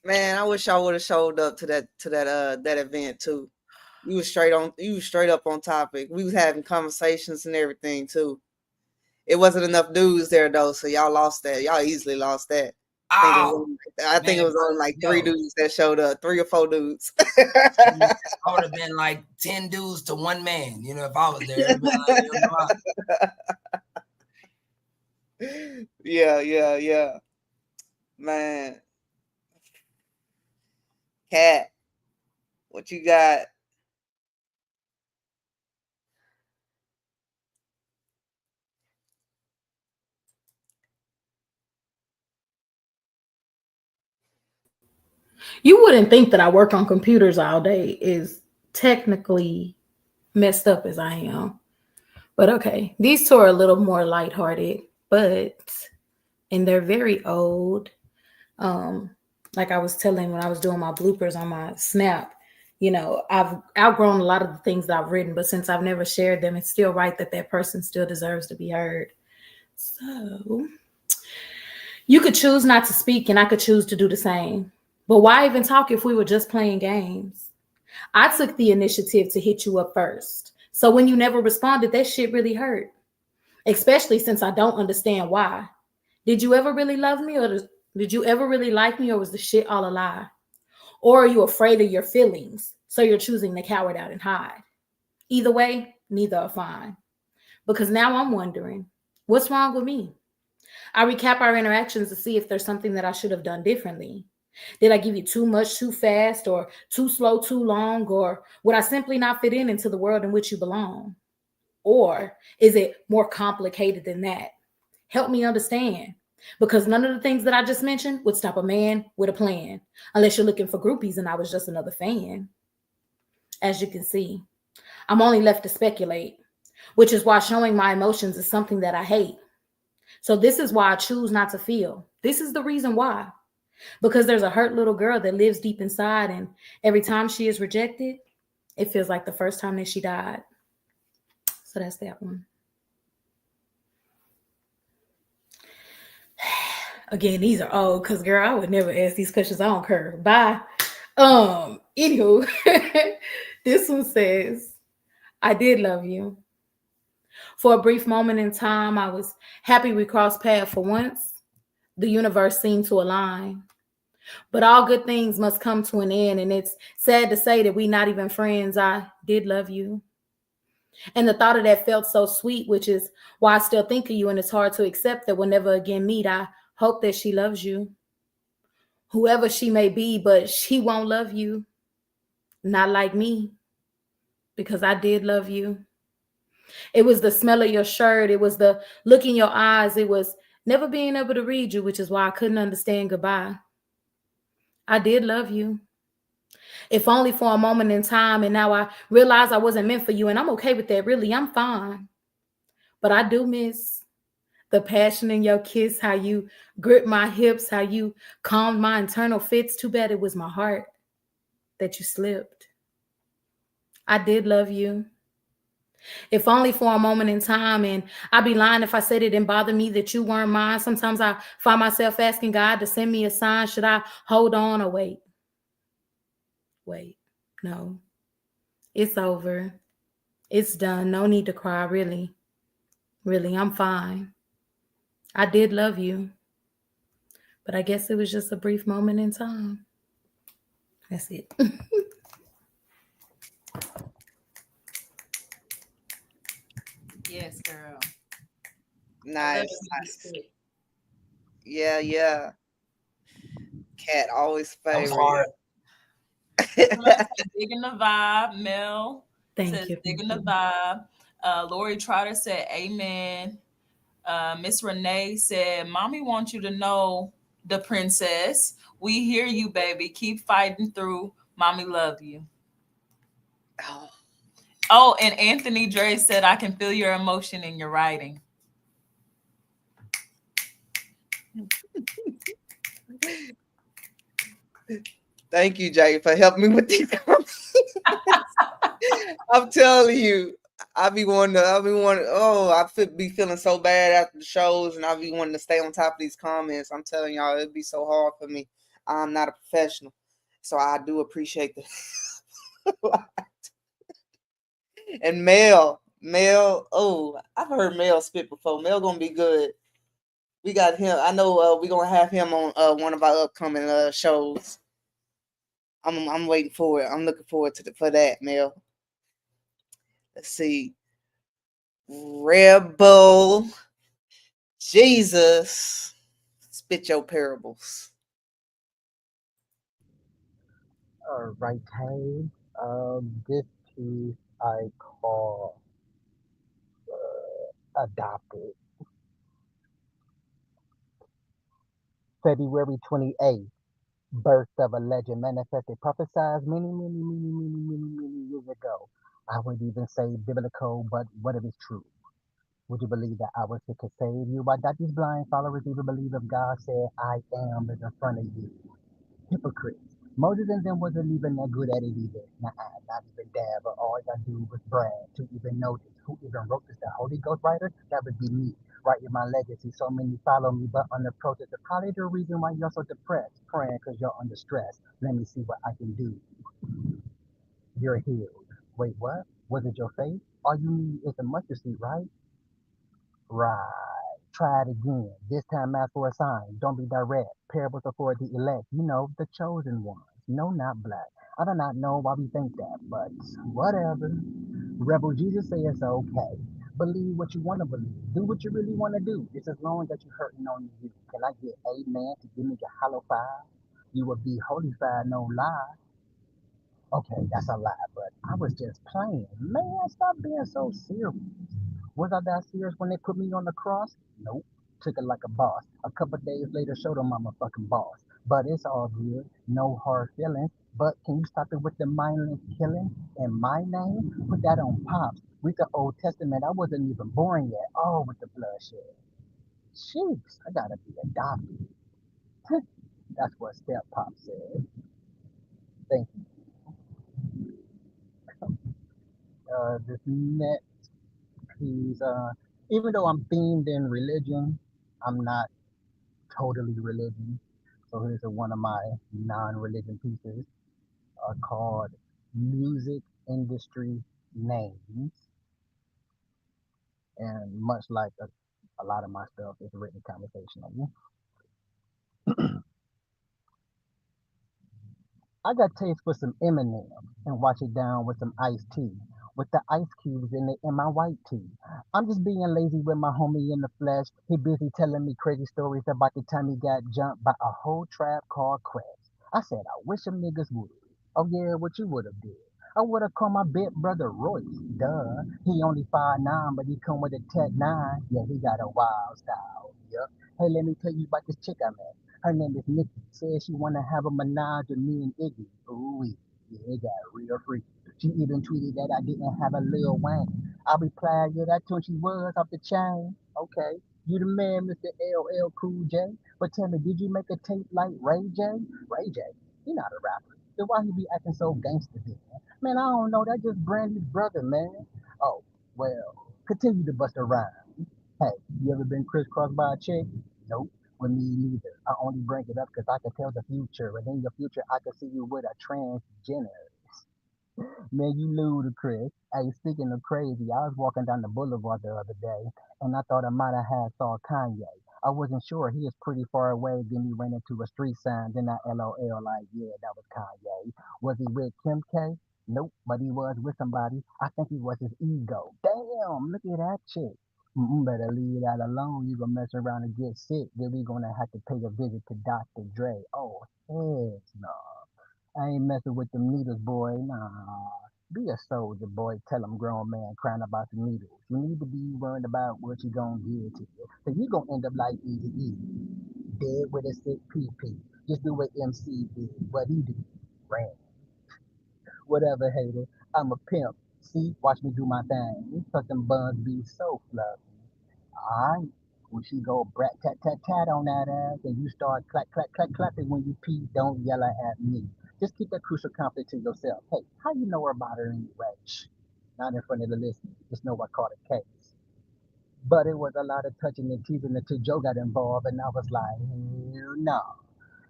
Man, I wish I would have showed up to that event too. You was straight up on topic. We was having conversations and everything too. It wasn't enough dudes there though, so y'all lost that. Y'all easily lost that. I think it was only like 3 dudes that showed up, 3 or 4 dudes. I would have been like 10 dudes to 1 man, you know, if I was there. Yeah. Man. Cat, what you got? You wouldn't think that I work on computers all day is technically messed up as I am. But okay, these 2 are a little more lighthearted, and they're very old. Like I was telling when I was doing my bloopers on my Snap, you know, I've outgrown a lot of the things that I've written, but since I've never shared them, it's still right that person still deserves to be heard. So you could choose not to speak and I could choose to do the same. But why even talk if we were just playing games? I took the initiative to hit you up first. So when you never responded, that shit really hurt. Especially since I don't understand why. Did you ever really love me, or did you ever really like me, or was the shit all a lie? Or are you afraid of your feelings, so you're choosing to cower out and hide? Either way, neither are fine. Because now I'm wondering, what's wrong with me? I recap our interactions to see if there's something that I should have done differently. Did I give you too much too fast, or too slow too long, or would I simply not fit into the world in which you belong? Or is it more complicated than that? Help me understand. Because none of the things that I just mentioned would stop a man with a plan, unless you're looking for groupies and I was just another fan. As you can see, I'm only left to speculate, which is why showing my emotions is something that I hate. So this is why I choose not to feel. This is the reason why. Because there's a hurt little girl that lives deep inside, and every time she is rejected, it feels like the first time that she died. So that's that one. Again, these are old because, girl, I would never ask these questions. I don't care. Bye. Anywho, this one says, I did love you. For a brief moment in time, I was happy we crossed paths for once. The universe seemed to align. But all good things must come to an end, and it's sad to say that we're not even friends. I did love you. And the thought of that felt so sweet, which is why I still think of you, and it's hard to accept that we'll never again meet. I hope that she loves you. Whoever she may be, but she won't love you. Not like me, because I did love you. It was the smell of your shirt. It was the look in your eyes. It was never being able to read you, which is why I couldn't understand goodbye. I did love you. If only for a moment in time, and now I realize I wasn't meant for you, and I'm okay with that, really, I'm fine. But I do miss the passion in your kiss, how you gripped my hips, how you calmed my internal fits. Too bad it was my heart that you slipped. I did love you. If only for a moment in time, and I'd be lying if I said it didn't bother me that you weren't mine. Sometimes I find myself asking God to send me a sign. Should I hold on or wait? Wait, no. It's over. It's done. No need to cry, really. Really, I'm fine. I did love you. But I guess it was just a brief moment in time. That's it. Yes, girl. Nice. Yeah. Cat always favorite. Digging the vibe. Mel says digging the vibe. Lori Trotter said amen. Miss Renee said, Mommy wants you to know, the princess. We hear you, baby. Keep fighting through. Mommy love you. Oh, and Anthony Dre said, I can feel your emotion in your writing. Thank you, Jay, for helping me with these comments. I'm telling you, I be wanting. Oh, be feeling so bad after the shows, and I be wanting to stay on top of these comments. I'm telling y'all, it'd be so hard for me. I'm not a professional, so I do appreciate the. And Mel, oh, I've heard Mel spit before. Mel gonna be good. We got him. I know we gonna have him on one of our upcoming shows. I'm waiting for it. I'm looking forward for that, Mel. Let's see. Rebel Jesus. Spit your parables. All right, hey, this piece I call Adopted. February 28th, birth of a legend manifested, prophesied many years ago. I wouldn't even say biblical, but what if it's true? Would you believe that I was here to save you? Why that these blind followers even believe if God said, I am is in front of you? Hypocrites. Moses and them wasn't even that good at it either. Nah, not even dab, but all I do was brag to even notice who even wrote this, the Holy Ghost writer? That would be me, writing my legacy. So many follow me, but under protest. It's probably the reason why you're so depressed, praying because you're under stress. Let me see what I can do. You're healed. Wait, what? Was it your faith? All you need is a mustard seed, right? Right. Try it again. This time ask for a sign. Don't be direct. Parables are for the elect. You know, the chosen ones. No, not black. I do not know why we think that, but whatever. Rebel Jesus say it's okay. Believe what you want to believe. Do what you really want to do. It's as long as you're hurting on you. Can I get amen to give me your hollow five? You will be holified, no lie. Okay, that's a lie, but I was just playing. Man, stop being so serious. Was I that serious when they put me on the cross? Nope. Took it like a boss. A couple days later, showed them I'm a fucking boss. But it's all good. No hard feelings. But can you stop it with the mindless killing in my name? Put that on Pops. Read the Old Testament. I wasn't even born yet. Oh, with the bloodshed. Jeez, I gotta be adopted. That's what Step Pop said. Thank you. This next piece, even though I'm themed in religion, I'm not totally religion. So here's one of my non-religion pieces called Music Industry Names. And much like a lot of my stuff is written conversationally. I got taste for some Eminem and wash it down with some iced tea. With the ice cubes in my white tea. I'm just being lazy with my homie in the flesh. He busy telling me crazy stories about the time he got jumped by a whole trap called Crest. I said, I wish some niggas would. Oh yeah, what you would have did? I would have called my big brother Royce. Duh. He only 5'9", but he come with a Tech 9. Yeah, he got a wild style. Yup. Hey, let me tell you about this chick I met. Her name is Nikki. Says she wanna have a menage with me and Iggy. Ooh, yeah, it got real freaky. She even tweeted that I didn't have a Lil Wayne. I replied, yeah, that's when she was off the chain. Okay, you the man, Mr. LL Cool J. But tell me, did you make a tape like Ray J? Ray J, he not a rapper. Then why he be acting so gangster then? Man, I don't know. That just Brandy's brother, man. Oh, well, continue to bust a rhyme. Hey, you ever been crisscrossed by a chick? Nope. With me neither. I only bring it up because I can tell the future. And in the future, I can see you with a transgender. Man, you ludicrous. Hey, speaking of crazy, I was walking down the boulevard the other day, and I thought I might have had saw Kanye. I wasn't sure. He is pretty far away. Then he ran into a street sign. Then I LOL like, yeah, that was Kanye. Was he with Kim K? Nope, but he was with somebody. I think he was his ego. Damn, look at that chick. Better leave that alone. You gonna mess around and get sick. Then we gonna have to pay a visit to Dr. Dre. Oh, heck no. I ain't messing with them needles, boy. Nah. Be a soldier, boy. Tell them grown man crying about the needles. You need to be worried about what you gonna give to you. Cause you gonna end up like Easy E. Dead with a sick PP. Just do what MC did. What he did. Ran. Whatever, hater. I'm a pimp. See, watch me do my thing. Cause them buns be so fluffy. Alright. When she go brat tat tat tat on that ass and you start clap clap clap clapping when you pee, don't yell at me. Just keep that crucial conflict to yourself. Hey, how you know about her anyway? Shh. not in front of the listeners. Just know I caught a case. But it was a lot of touching and teasing until Joe got involved, and I was like, hell no.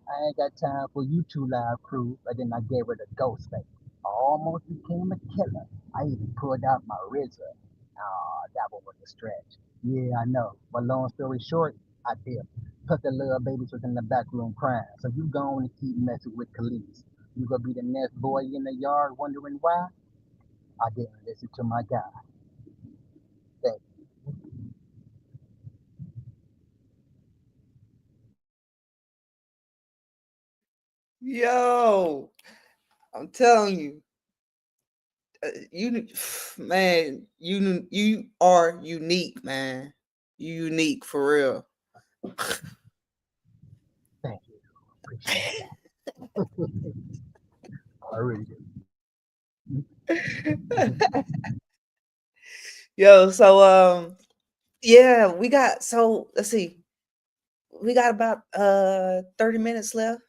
I ain't got time for you two live crew. But then I gave her the ghost face. I almost became a killer. I even pulled out my RZA. Ah, that one was a stretch. Yeah, I know. But long story short, I did. Plus the little babies was in the back room crying. So you go on and keep messing with Khalees. You gonna be the next boy in the yard wondering why? I didn't listen to my guy. Thank Yo, I'm telling you, you man, you are unique, man. You unique for real. Thank you. Appreciate that. I really do. Yo, so yeah, we got let's see. We got about 30 minutes left.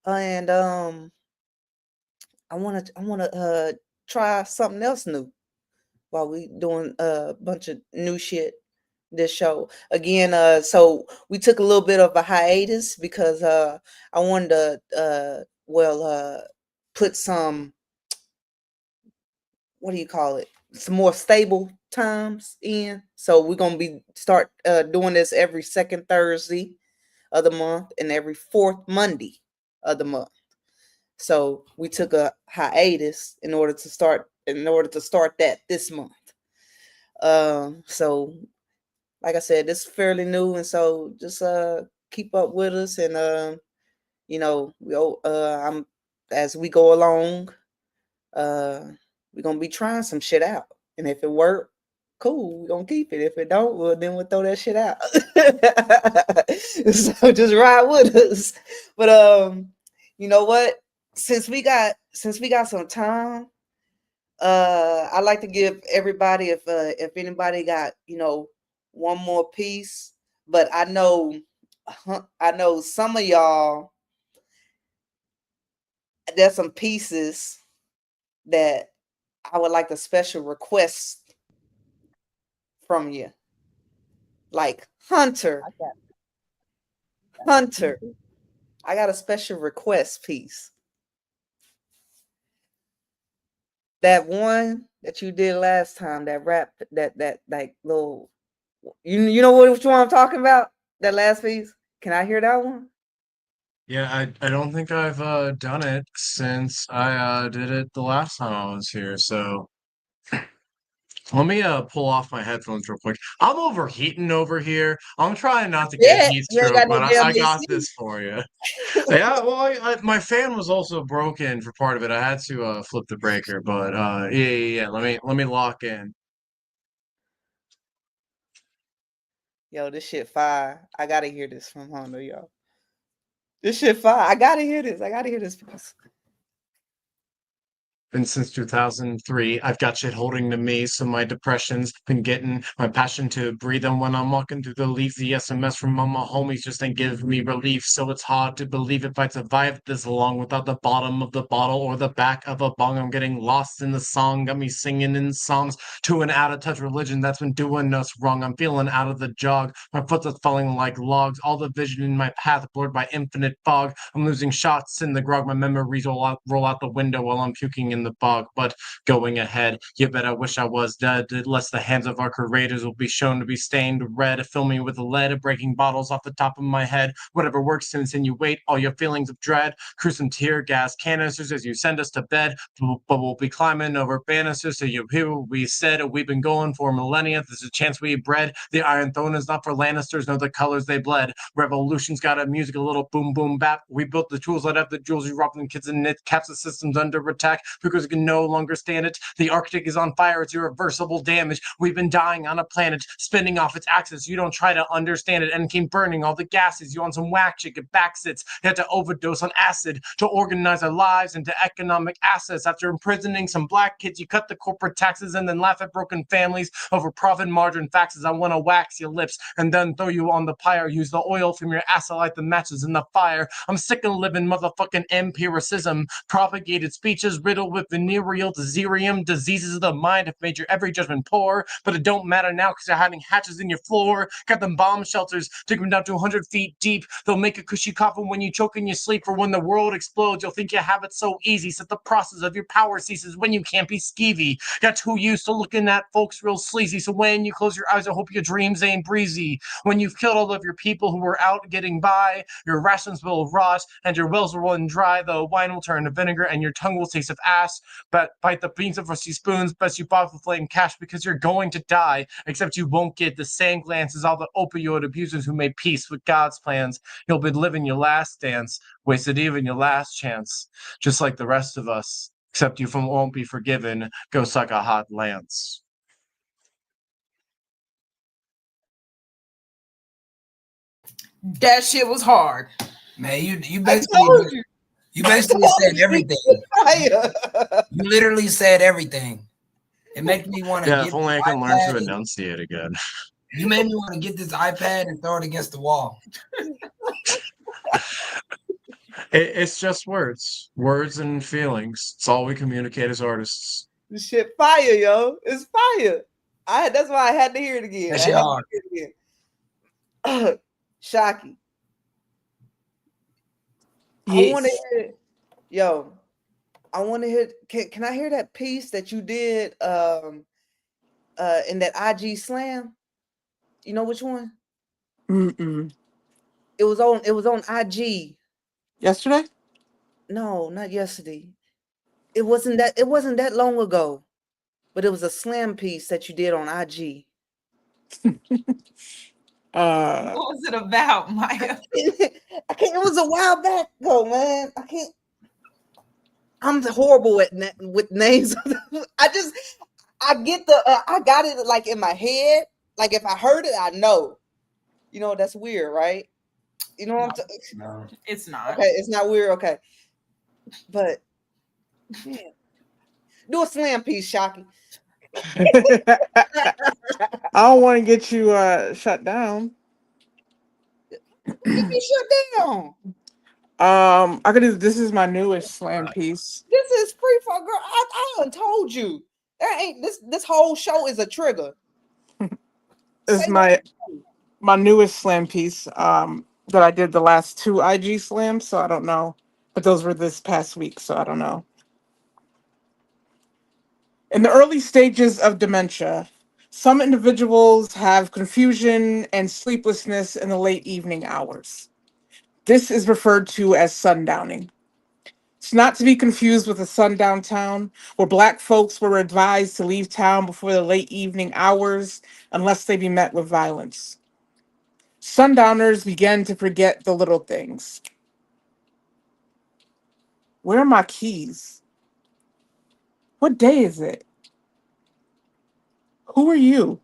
And I wanna try something else new while we doing a bunch of new shit this show. Again, so we took a little bit of a hiatus because I wanted to put some, what do you call it? Some more stable times in. So we're gonna be start doing this every second Thursday of the month and every fourth Monday of the month. So we took a hiatus in order to start that this month. So like I said, this is fairly new, and so just keep up with us, and I'm as we go along, we're gonna be trying some shit out, and if it work, cool, we're gonna keep it. If it don't, well, then we'll throw that shit out. So just ride with us. But you know what? Since we got some time, I'd like to give everybody, if anybody got one more piece, but I know some of y'all, there's some pieces that I would like a special request from you, like Hunter. I got a special request piece. That one that you did last time, that rap, that like little, you know which one I'm talking about? That last piece. Can I hear that one? Yeah, I don't think I've done it since I did it the last time I was here. So let me pull off my headphones real quick. I'm overheating over here. I'm trying not to get Yeah, heat you ain't stroke, got no but damn I got AC. this for you. Yeah, well, my fan was also broken for part of it. I had to flip the breaker, but yeah. Let me lock in. Yo, this shit fire. I gotta hear this from Hondo, yo. This shit fire. I gotta hear this. I gotta hear this piece. Been since 2003. I've got shit holding to me, so my depression's been getting my passion to breathe. And when I'm walking through the leaves, the SMS from all my homies just ain't give me relief. So it's hard to believe if I survived this long without the bottom of the bottle or the back of a bong. I'm getting lost in the song, got me singing in songs to an out of touch religion that's been doing us wrong. I'm feeling out of the jog. My foot's falling like logs. All the vision in my path blurred by infinite fog. I'm losing shots in the grog. My memories roll out the window while I'm puking in the bog. But going ahead, you bet I wish I was dead, lest the hands of our curators will be shown to be stained red. Fill me with lead, breaking bottles off the top of my head. Whatever works to insinuate all your feelings of dread. Crew some tear gas canisters as you send us to bed. But we'll be climbing over banisters so you hear what we said. We've been going for millennia. There's a chance we bred. The Iron Throne is not for Lannisters, no, the colors they bled. Revolution's got a music, a little boom boom bap. We built the tools, let up the jewels, you robbed them kids in knit. Caps the systems under attack because we can no longer stand it. The Arctic is on fire, it's irreversible damage. We've been dying on a planet, spinning off its axis. You don't try to understand it and keep burning all the gases. You on some whack shit, get back sits. You had to overdose on acid to organize our lives into economic assets. After imprisoning some black kids, you cut the corporate taxes and then laugh at broken families over profit margin faxes. I want to wax your lips and then throw you on the pyre. Use the oil from your ass to light the matches in the fire. I'm sick of living motherfucking empiricism. Propagated speeches riddled with with venereal delirium. Diseases of the mind have made your every judgment poor, but it don't matter now because you're hiding hatches in your floor. Got them bomb shelters, dig them down to 100 feet deep. They'll make a cushy coffin when you choke in your sleep, for when the world explodes, you'll think you have it so easy. Set the process of your power ceases when you can't be skeevy. Got too used to looking at folks real sleazy, so when you close your eyes, I hope your dreams ain't breezy. When you've killed all of your people who were out getting by, your rations will rot and your wells will run dry. The wine will turn to vinegar and your tongue will taste of ass. But bite the beans of rusty spoons, best you bought with flame cash, because you're going to die. Except you won't get the same glance as all the opioid abusers who made peace with God's plans. You'll be living your last dance, wasted even your last chance, just like the rest of us. Except you won't be forgiven. Go suck a hot lance. That shit was hard. Man, you I told basically you. you basically said everything. Fire. You literally said everything. It makes me want to Yeah, get if only I this can learn to iPad. enunciate again. You made me want to get this iPad and throw it against the wall. It's just words and feelings. It's all we communicate as artists. This shit fire, yo. It's fire. That's why I had to hear it again. That I shit had to hard. hear it again. Shocky. I want to Yes. hear it. Yo, I want to hear. Can I hear that piece that you did in that IG slam? You know which one? Mm-mm. It was on IG. Yesterday? No, not yesterday. It wasn't that long ago. But it was a slam piece that you did on IG. What was it about, Maya? I can't. It was a while back though, man. I can't. I'm horrible with names. I get I got it like in my head. Like if I heard it, I know. You know, that's weird, right? You know what I'm No. It's not. Okay, it's not weird. Okay, but man, do a slam piece, Shocky. I don't want to get you shut down. Get me shut down. I could do this is my newest slam piece. This is free for girl. I done told you. There ain't this whole show is a trigger. This is Say my newest slam piece that I did the last 2 IG slams, so I don't know. But those were this past week, so I don't know. In the early stages of dementia, some individuals have confusion and sleeplessness in the late evening hours. This is referred to as sundowning. It's not to be confused with a sundown town where Black folks were advised to leave town before the late evening hours unless they be met with violence. Sundowners began to forget the little things. Where are my keys? What day is it? Who are you?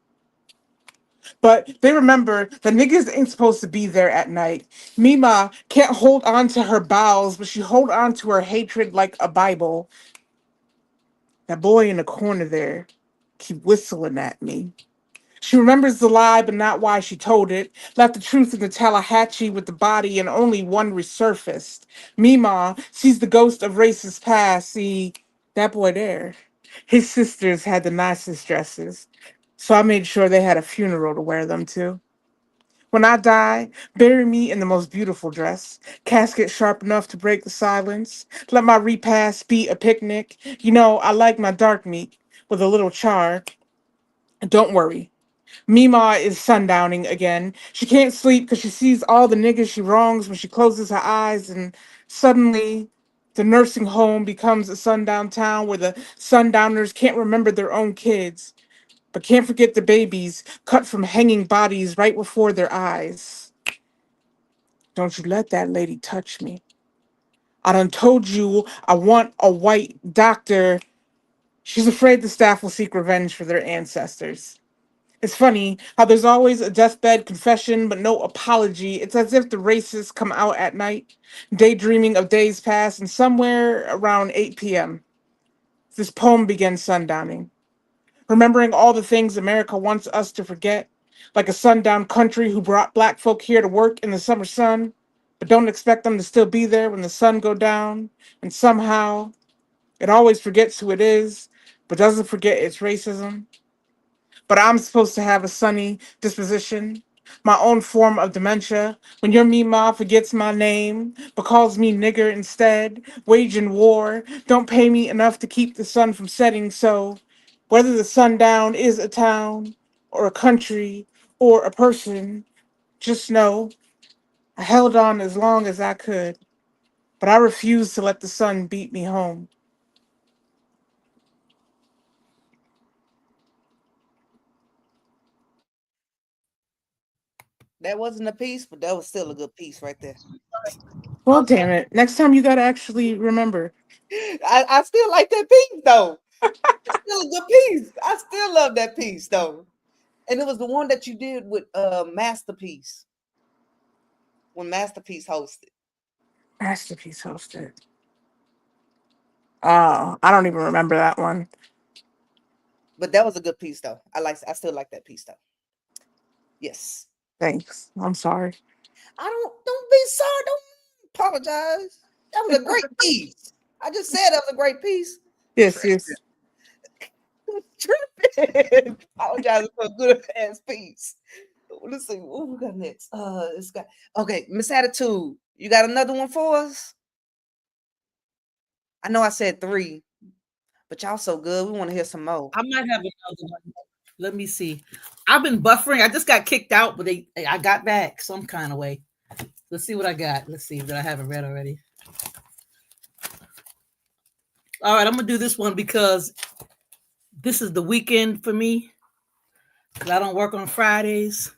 But they remember that niggas ain't supposed to be there at night. Mima can't hold on to her bowels, but she hold on to her hatred like a Bible. That boy in the corner there keep whistling at me. She remembers the lie, but not why she told it. Left the truth in the Tallahatchie with the body and only one resurfaced. Mima sees the ghost of racist past. See, that boy there. His sisters had the nicest dresses, so I made sure they had a funeral to wear them to. When I die, bury me in the most beautiful dress, casket sharp enough to break the silence. Let my repast be a picnic. You know, I like my dark meat with a little char. Don't worry. Mima is sundowning again. She can't sleep because she sees all the niggas she wrongs when she closes her eyes, and suddenly the nursing home becomes a sundown town where the sundowners can't remember their own kids, but can't forget the babies cut from hanging bodies right before their eyes. Don't you let that lady touch me. I done told you I want a white doctor. She's afraid the staff will seek revenge for their ancestors. It's funny how there's always a deathbed confession, but no apology. It's as if the racists come out at night, daydreaming of days past, and somewhere around 8 p.m., this poem begins sundowning. Remembering all the things America wants us to forget, like a sundown country who brought Black folk here to work in the summer sun, but don't expect them to still be there when the sun go down, and somehow It always forgets who it is, but doesn't forget its racism. But I'm supposed to have a sunny disposition, my own form of dementia. When your Mima forgets my name, but calls me nigger instead, waging war, don't pay me enough to keep the sun from setting. So, whether the sundown is a town, or a country, or a person, just know I held on as long as I could, but I refuse to let the sun beat me home. That wasn't a piece, but that was still a good piece right there. Well, damn it. Next time you gotta actually remember. I still like that piece though. It's still a good piece. I still love that piece though. And it was the one that you did with Masterpiece when Masterpiece hosted. Masterpiece hosted. Oh, I don't even remember that one. But that was a good piece though. I still like that piece though. Yes. Thanks. I'm sorry. Don't be sorry. Don't apologize. That was a great piece. I just said that was a great piece. Yes, yes. Tripping. Apologize for a good ass piece. Let's see what we got next. It's got okay, Miss Attitude. You got another one for us? I know I said 3, but y'all so good. We want to hear some more. I might have another one. Let me see. I've been buffering. I just got kicked out, but I got back some kind of way. Let's see what I got. Let's see that I haven't read already. All right, I'm gonna do this one because this is the weekend for me. Because I don't work on Fridays.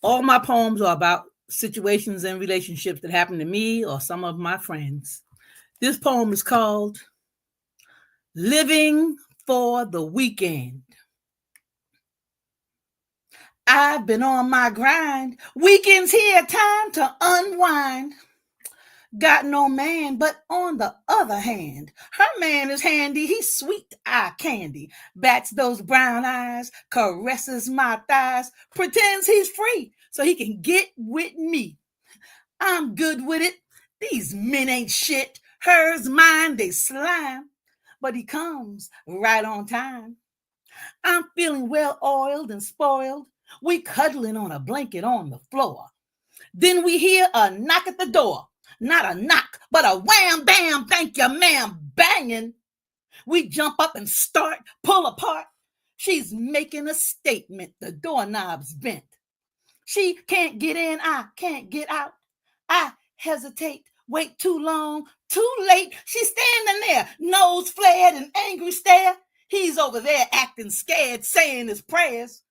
All my poems are about situations and relationships that happened to me or some of my friends. This poem is called Living for the Weekend. I've been on my grind. Weekends here, time to unwind. Got no man, but on the other hand, her man is handy. He's sweet eye candy. Bats those brown eyes, caresses my thighs, pretends he's free so he can get with me. I'm good with it. These men ain't shit. Hers, mine, they slime. But he comes right on time. I'm feeling well oiled and spoiled. We cuddling on a blanket on the floor. Then we hear a knock at the door. Not a knock, but a wham, bam, thank you, ma'am, banging. We jump up and start, pull apart. She's making a statement. The doorknob's bent. She can't get in, I can't get out. I hesitate, wait too long, too late. She's standing there, nose flared and angry stare. He's over there acting scared, saying his prayers.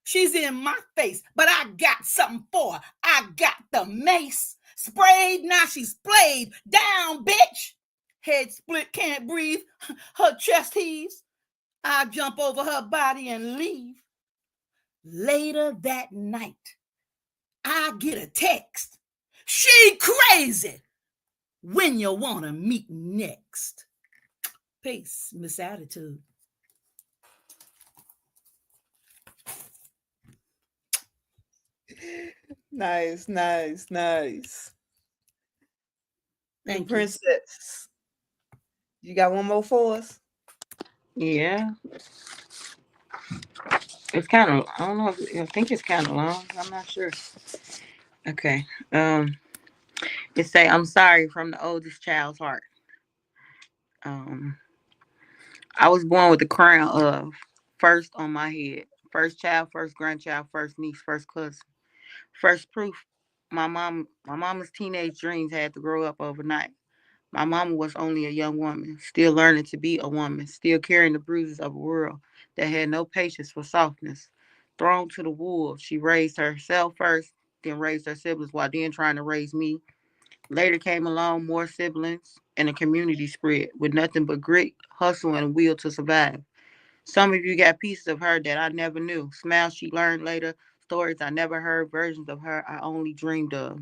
She's in my face, but I got something for her. I got the mace. Sprayed, now she's splayed. Down, bitch. Head split, can't breathe. Her chest heaves. I jump over her body and leave. Later that night, I get a text. She crazy. When you want to meet next? Peace, Miss Attitude. Nice. Thank you. Princess. You got one more for us? Yeah. It's kind of, I don't know, I think it's kind of long. I'm not sure. Okay. It say, I'm sorry from the oldest child's heart. I was born with the crown of first on my head. First child, first grandchild, first niece, first cousin. First proof my mama's teenage dreams had to grow up overnight. My mama was only a young woman, still learning to be a woman, still carrying the bruises of a world that had no patience for softness. Thrown to the wolves, she raised herself first, then raised her siblings while then trying to raise me. Later came along more siblings and a community spread with nothing but grit, hustle, and will to survive. Some of you got pieces of her that I never knew. Smiles she learned later, stories I never heard, versions of her I only dreamed of.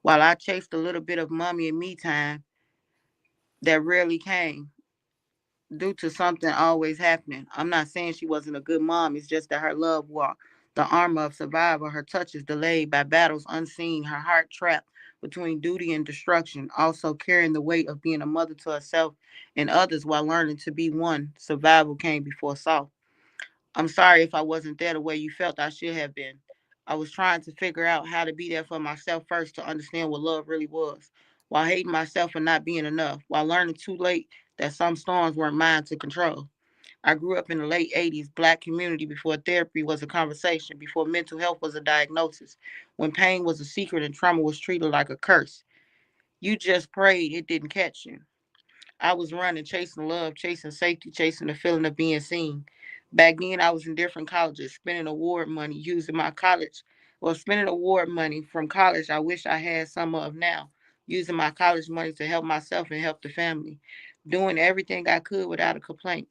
While I chased a little bit of mommy and me time that rarely came due to something always happening. I'm not saying she wasn't a good mom. It's just that her love walk, the armor of survival, her touch is delayed by battles unseen, her heart trapped between duty and destruction, also carrying the weight of being a mother to herself and others while learning to be one. Survival came before soft. I'm sorry if I wasn't there the way you felt I should have been. I was trying to figure out how to be there for myself first to understand what love really was, while hating myself for not being enough, while learning too late that some storms weren't mine to control. I grew up in the late 80s, Black community, before therapy was a conversation, before mental health was a diagnosis, when pain was a secret and trauma was treated like a curse. You just prayed it didn't catch you. I was running, chasing love, chasing safety, chasing the feeling of being seen. Back then, I was in different colleges, spending award money, using my college, or spending award money from college I wish I had some of now, using my college money to help myself and help the family, doing everything I could without a complaint.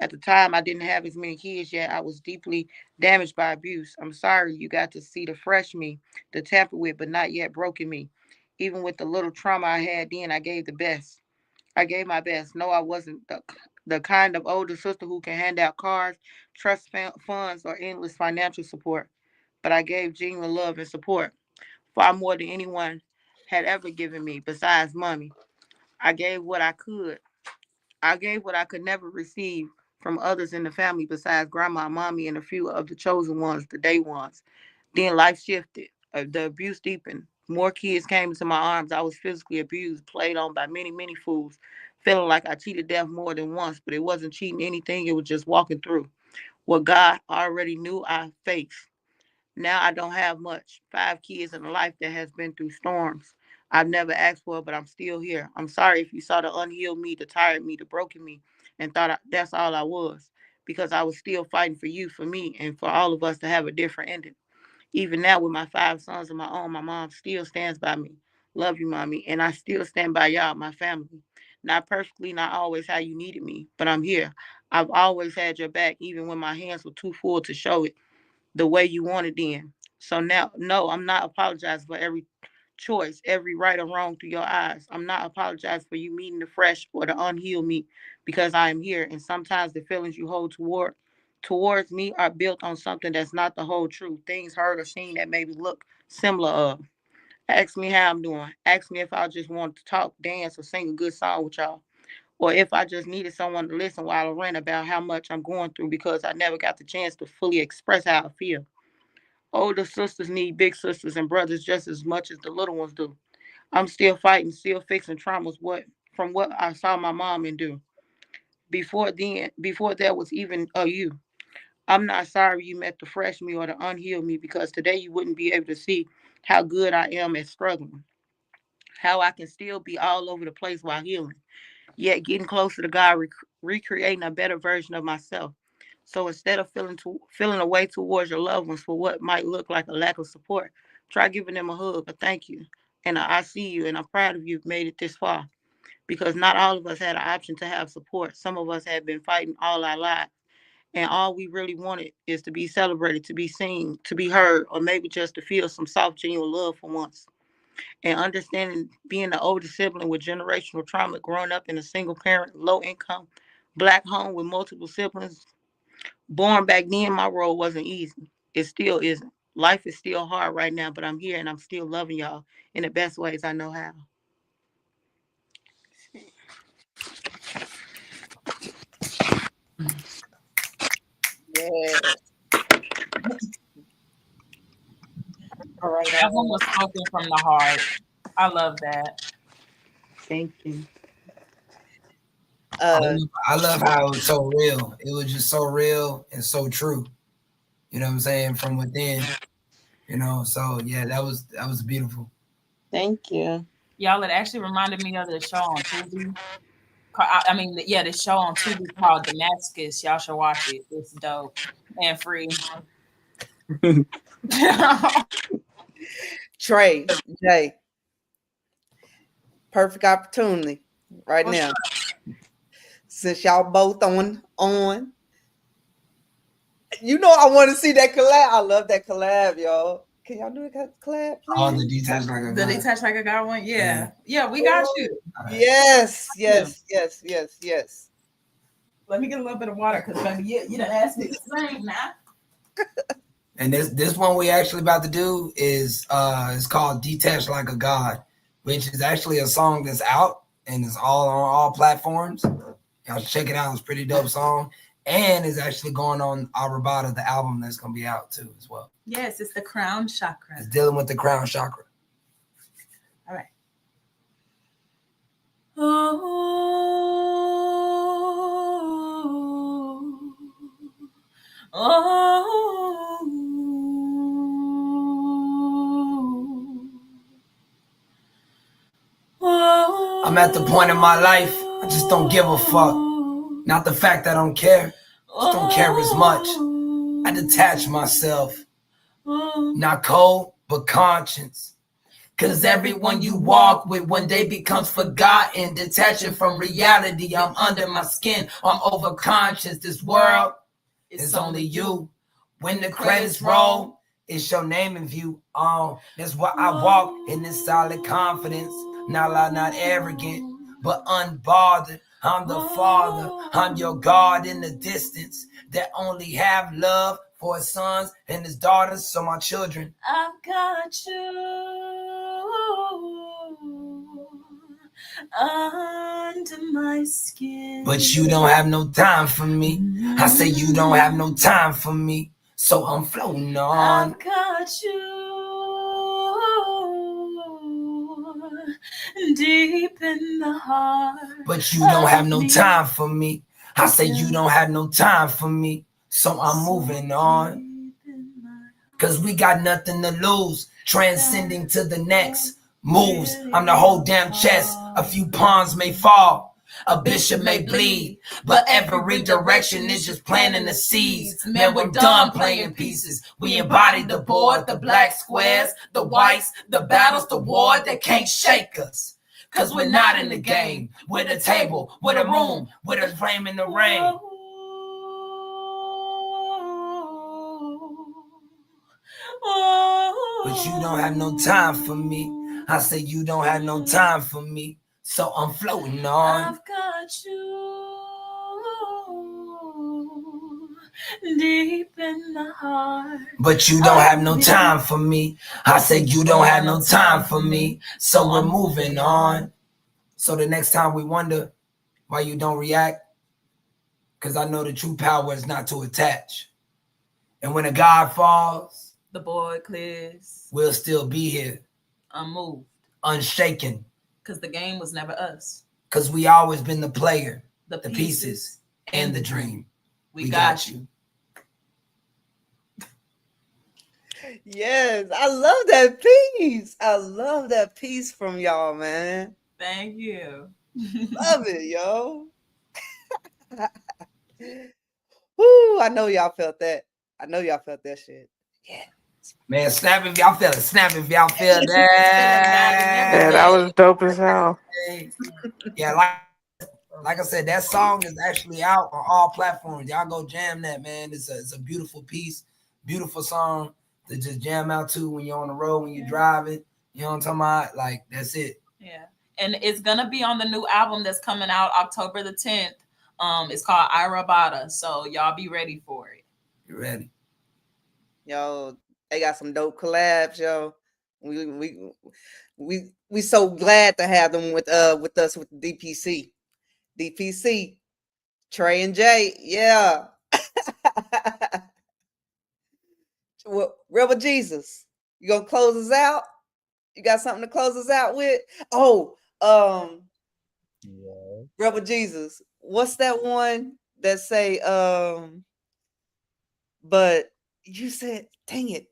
At the time, I didn't have as many kids yet. I was deeply damaged by abuse. I'm sorry you got to see the fresh me, the tampered with, but not yet broken me. Even with the little trauma I had then, I gave the best. I gave my best. No, I wasn't the kind of older sister who can hand out cars, trust funds, or endless financial support. But I gave genuine love and support, far more than anyone had ever given me besides mommy. I gave what I could. I gave what I could never receive from others in the family besides grandma, mommy, and a few of the chosen ones, the day ones. Then life shifted. The abuse deepened. More kids came into my arms. I was physically abused, played on by many, many fools, feeling like I cheated death more than once, but it wasn't cheating anything. It was just walking through what God already knew I faced. Now I don't have much. 5 kids and a life that has been through storms I've never asked for, but I'm still here. I'm sorry if you saw the unhealed me, the tired me, the broken me, and thought that's all I was, because I was still fighting for you, for me, and for all of us to have a different ending. Even now, with my 5 sons of my own, my mom still stands by me. Love you, mommy. And I still stand by y'all, my family. Not perfectly, not always how you needed me, but I'm here. I've always had your back, even when my hands were too full to show it the way you wanted then. So now, no, I'm not apologizing for every choice, every right or wrong through your eyes. I'm not apologizing for you meeting the fresh or the unhealed me, because I am here. And sometimes the feelings you hold towards me are built on something that's not the whole truth. Things heard or seen that maybe look similar of. Ask me how I'm doing. Ask me if I just want to talk, dance, or sing a good song with y'all. Or if I just needed someone to listen while I rant about how much I'm going through because I never got the chance to fully express how I feel. Older sisters need big sisters and brothers just as much as the little ones do. I'm still fighting, still fixing traumas from what I saw my mom and do. Before there was even a you. I'm not sorry you met the fresh me or the unhealed me, because today you wouldn't be able to see how good I am at struggling, how I can still be all over the place while healing, yet getting closer to God, recreating a better version of myself. So instead of feeling away towards your loved ones for what might look like a lack of support, try giving them a hug, a thank you, and I see you, and I'm proud of you made it this far. Because not all of us had an option to have support. Some of us have been fighting all our lives. And all we really wanted is to be celebrated, to be seen, to be heard, or maybe just to feel some soft, genuine love for once. And understanding being the older sibling with generational trauma, growing up in a single parent, low income, Black home with multiple siblings, born back then, my role wasn't easy. It still isn't. Life is still hard right now, but I'm here and I'm still loving y'all in the best ways I know how. Yes. All right. That one was spoken from the heart. I love that. Thank you. I love how it was so real. It was just so real and so true. You know what I'm saying? From within. So yeah, that was beautiful. Thank you. Y'all, it actually reminded me of the show on Tubi. The show on Tubi called Damascus. Y'all should watch it. It's dope and free. Trey, Jay, perfect opportunity right What's now. Since y'all both on, I want to see that collab. I love that collab, y'all. Can y'all do a collab, please? Oh, the Detached Like a The God. Detached Like a God one? Yeah. Yeah, we got you. Yes. Let me get a little bit of water, because baby, you done asked me to sing now. And this one we actually about to do is it's called Detached Like a God. which is actually a song that's out and it's all on all platforms. Y'all should check it out. It's a pretty dope song. And it's actually going on Arabata, the album that's going to be out too as well. Yes, it's the crown chakra. It's dealing with the crown chakra. All right. I'm at the point in my life, I just don't give a fuck. Not the fact that I don't care, just don't care as much. I detach myself. Not cold, but conscience. Cause everyone you walk with one day becomes forgotten. Detaching from reality, I'm under my skin. I'm overconscious. This world is only you. When the credits roll, it's your name in view. Oh, that's why I walk in this solid confidence. Not loud, not arrogant, but unbothered. I'm the father, I'm your God in the distance that only have love for his sons and his daughters, so my children. I've got you under my skin. But you don't have no time for me. I say you don't have no time for me, so I'm floating on. I've got you deep in the heart. But you don't have no time for me. I say you don't have no time for me, so I'm moving on. Cause we got nothing to lose, transcending to the next moves. I'm the whole damn chess. A few pawns may fall, a bishop may bleed, but every direction is just planting the seeds. Man, we're done playing pieces. We embody the board, the black squares, the whites, the battles, the war that can't shake us. Cause we're not in the game. We're the table, we're the room, we're the flame in the rain. But you don't have no time for me. I say you don't have no time for me, so I'm floating on. I've got you deep in the heart. But you don't have no time for me. I say you don't have no time for me, so we're moving on. So the next time we wonder why you don't react, because I know the true power is not to attach. And when a God falls, The board clears, we'll still be here, unmoved, unshaken, because the game was never us. because we always been the player, The the pieces, and the dream. We got you. Yes, I love that piece. I love that piece from y'all, man. Thank you. Love it, yo. Woo, I know y'all felt that. I know y'all felt that shit. Yeah. Man, snap if y'all feel it. Snap if y'all feel that. Yeah, that was dope as hell. Yeah, like I said, that song is actually out on all platforms. Y'all go jam that, man. It's a beautiful piece, beautiful song to just jam out to when you're on the road, when you're driving. You know what I'm talking about? Like, that's it. Yeah. And it's gonna be on the new album that's coming out October the 10th. It's called Irabata. So y'all be ready for it. You ready? Yo, they got some dope collabs, yo. We so glad to have them with us with DPC. DPC, Trey and Jay, yeah. Well, Rebel Jesus, you gonna close us out? You got something to close us out with? Oh, Yeah. Rebel Jesus, what's that one that say but you said, dang it,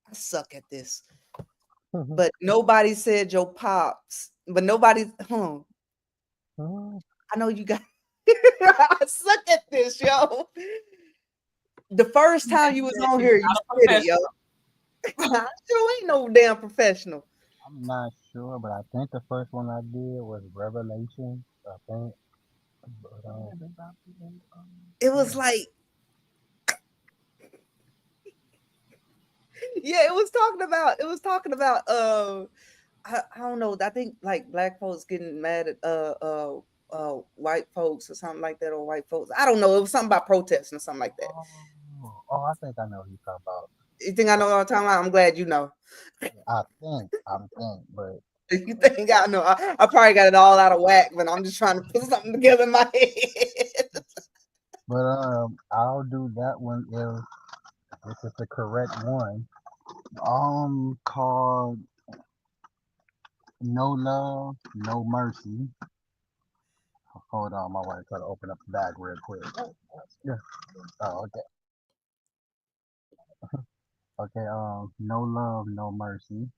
I suck at this. But nobody said your pops. But nobody, I know you got I suck at this, yo. The first time you was on here, you said it, yo. You ain't no damn professional. I'm not sure, but I think the first one I did was Revelation. I think. But, It was like, yeah, it was talking about I don't know, I think like black folks getting mad at white folks or something like that, or white folks. I don't know. It was something about protesting or something like that. I think I know what you're talking about. You think I know what I'm talking about? I'm glad you know. I think, but You think I know? I probably got it all out of whack, but I'm just trying to put something together in my head. But I'll do that one if this is the correct one. Called No Love, No Mercy. Hold on, my wife try to open up the bag real quick. Yeah. Oh, okay. Okay, No Love, No Mercy.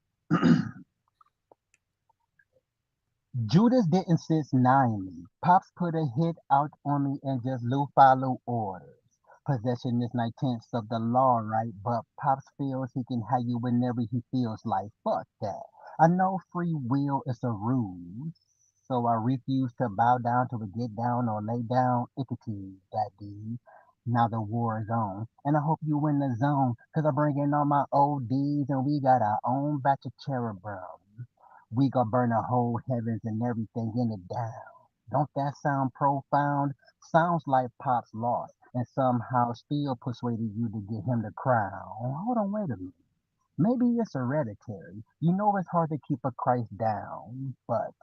Judas didn't 6'9" me. Pops put a hit out on me and just follow orders. Possession is 9/10 of the law, right? But Pops feels he can have you whenever he feels like. Fuck that. I know free will is a ruse, so I refuse to bow down to a get down or lay down entity that deed. Now the war is on, and I hope you win the zone, cause I bring in all my ODs and we got our own batch of cherubim. We gonna burn the whole heavens and everything in it down. Don't that sound profound? Sounds like Pop's lost and somehow still persuaded you to get him the crown. Hold on, wait a minute. Maybe it's hereditary. You know it's hard to keep a Christ down, but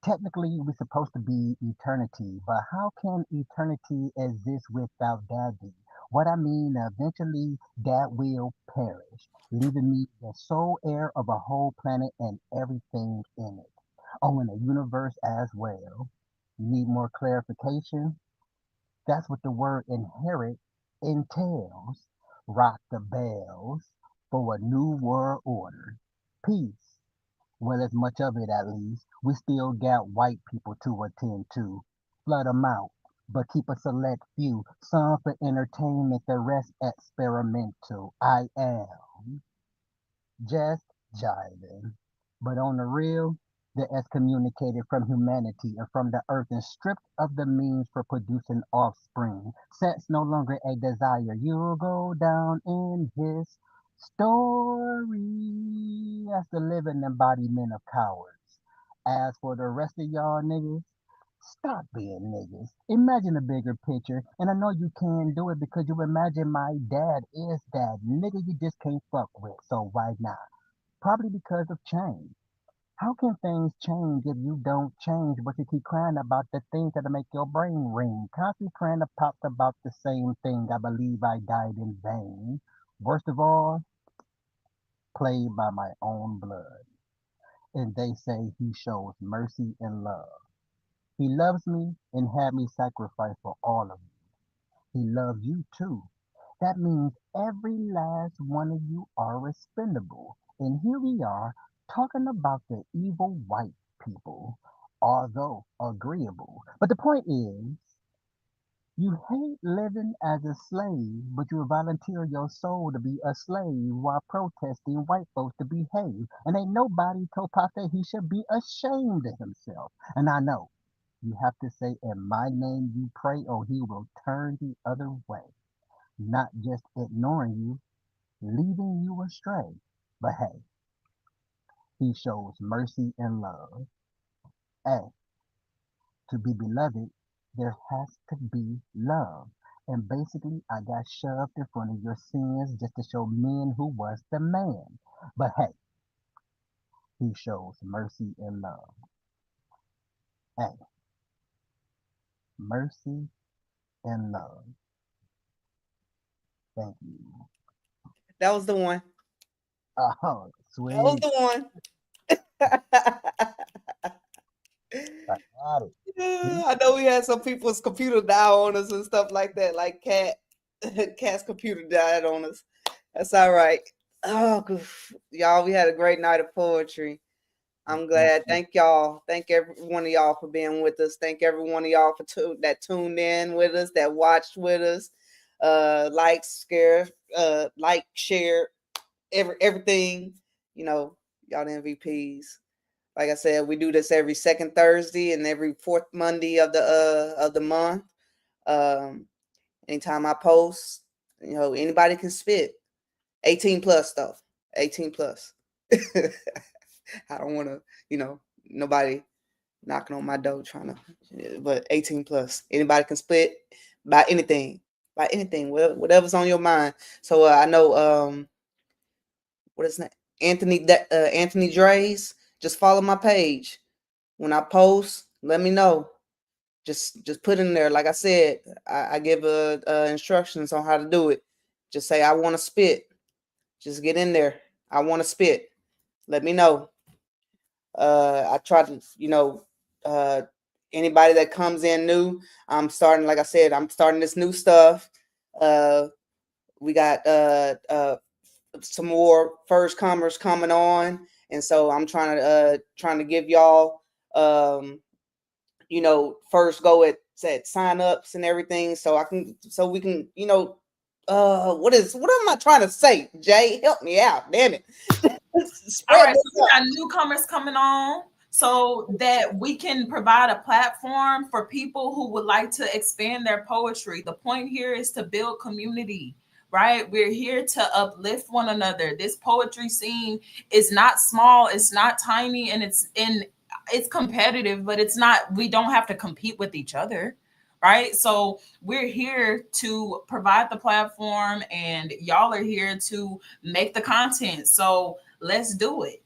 technically we're supposed to be eternity. But how can eternity exist without daddy? What I mean, eventually dad will perish, leaving me the sole heir of a whole planet and everything in it. Oh, and the universe as well. Need more clarification? That's what the word inherit entails. Rock the bells for a new world order. Peace. Well, as much of it at least. We still got white people to attend to. Flood 'em out, but keep a select few. Some for entertainment, the rest experimental. I am just jiving. But on the real, they're excommunicated from humanity and from the earth and stripped of the means for producing offspring. Sex no longer a desire. You'll go down in his story as the living embodiment of cowards. As for the rest of y'all niggas, stop being niggas. Imagine a bigger picture, and I know you can do it because you imagine my dad is that nigga you just can't fuck with. So why not? Probably because of change. How can things change if you don't change, but you keep crying about the things that make your brain ring? Constantly crying to pop about the same thing. I believe I died in vain. Worst of all, played by my own blood. And they say he shows mercy and love. He loves me and had me sacrifice for all of you. He loves you too. That means every last one of you are expendable. And here we are talking about the evil white people, although agreeable. But the point is, you hate living as a slave, but you volunteer your soul to be a slave while protesting white folks to behave. And ain't nobody told Pop that he should be ashamed of himself. And I know you have to say, in my name you pray, or he will turn the other way. Not just ignoring you, leading you astray. But hey, he shows mercy and love. Hey, to be beloved, there has to be love. And basically, I got shoved in front of your sins just to show men who was the man. But hey, he shows mercy and love. Hey, mercy and love. Thank you. That was the one. Oh, sweet. That was the one. I got it. Yeah, I know we had some people's computer die on us and stuff like that, like Cat's computer died on us. That's all right. Oh, y'all, we had a great night of poetry. I'm glad. Thank y'all. Thank every one of y'all for being with us. Thank every one of y'all for that tuned in with us, that watched with us. Like, share, everything. You know, y'all the MVPs. Like I said, we do this every second Thursday and every fourth Monday of the month. Anytime I post, you know, anybody can spit. 18 plus though. 18 plus. I don't want to, you know, nobody knocking on my door trying to, but 18 plus. Anybody can spit by anything, whatever's on your mind. So I know, what is that? Anthony Dre's just follow my page. When I post, let me know. Just put in there. Like I said, I give instructions on how to do it. Just say, I want to spit. Just get in there. I want to spit. Let me know. I try to, anybody that comes in new, like I said, I'm starting this new stuff. We got some more first comers coming on. And so I'm trying to give y'all, first go at sign-ups and everything. So we can, what am I trying to say? Jay, help me out. Damn it. All right, so we got newcomers coming on so that we can provide a platform for people who would like to expand their poetry. The point here is to build community, right? We're here to uplift one another. This poetry scene is not small, it's not tiny, and it's competitive, but it's not, we don't have to compete with each other. Right. So we're here to provide the platform and y'all are here to make the content. So let's do it.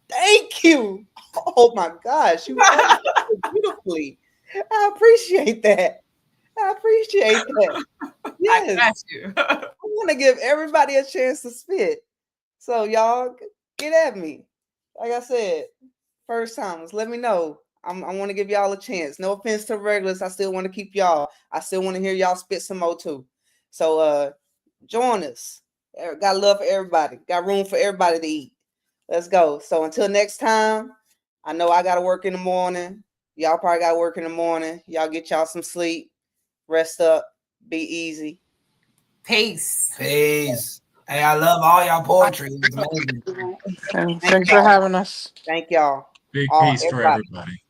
Thank you. Oh my gosh. You did it beautifully. I appreciate that. Yes. I got you. I want to give everybody a chance to spit. So y'all get at me. Like I said, first timers, let me know. I want to give y'all a chance. No offense to regulars. I still want to keep y'all. I still want to hear y'all spit some more too. So join us. Got love for everybody. Got room for everybody to eat. Let's go. So until next time, I know I got to work in the morning. Y'all probably got to work in the morning. Y'all get y'all some sleep. Rest up. Be easy. Peace. Hey, I love all y'all poetry. It's amazing. Thanks for having us. Thank y'all. Big All, peace for everybody. everybody.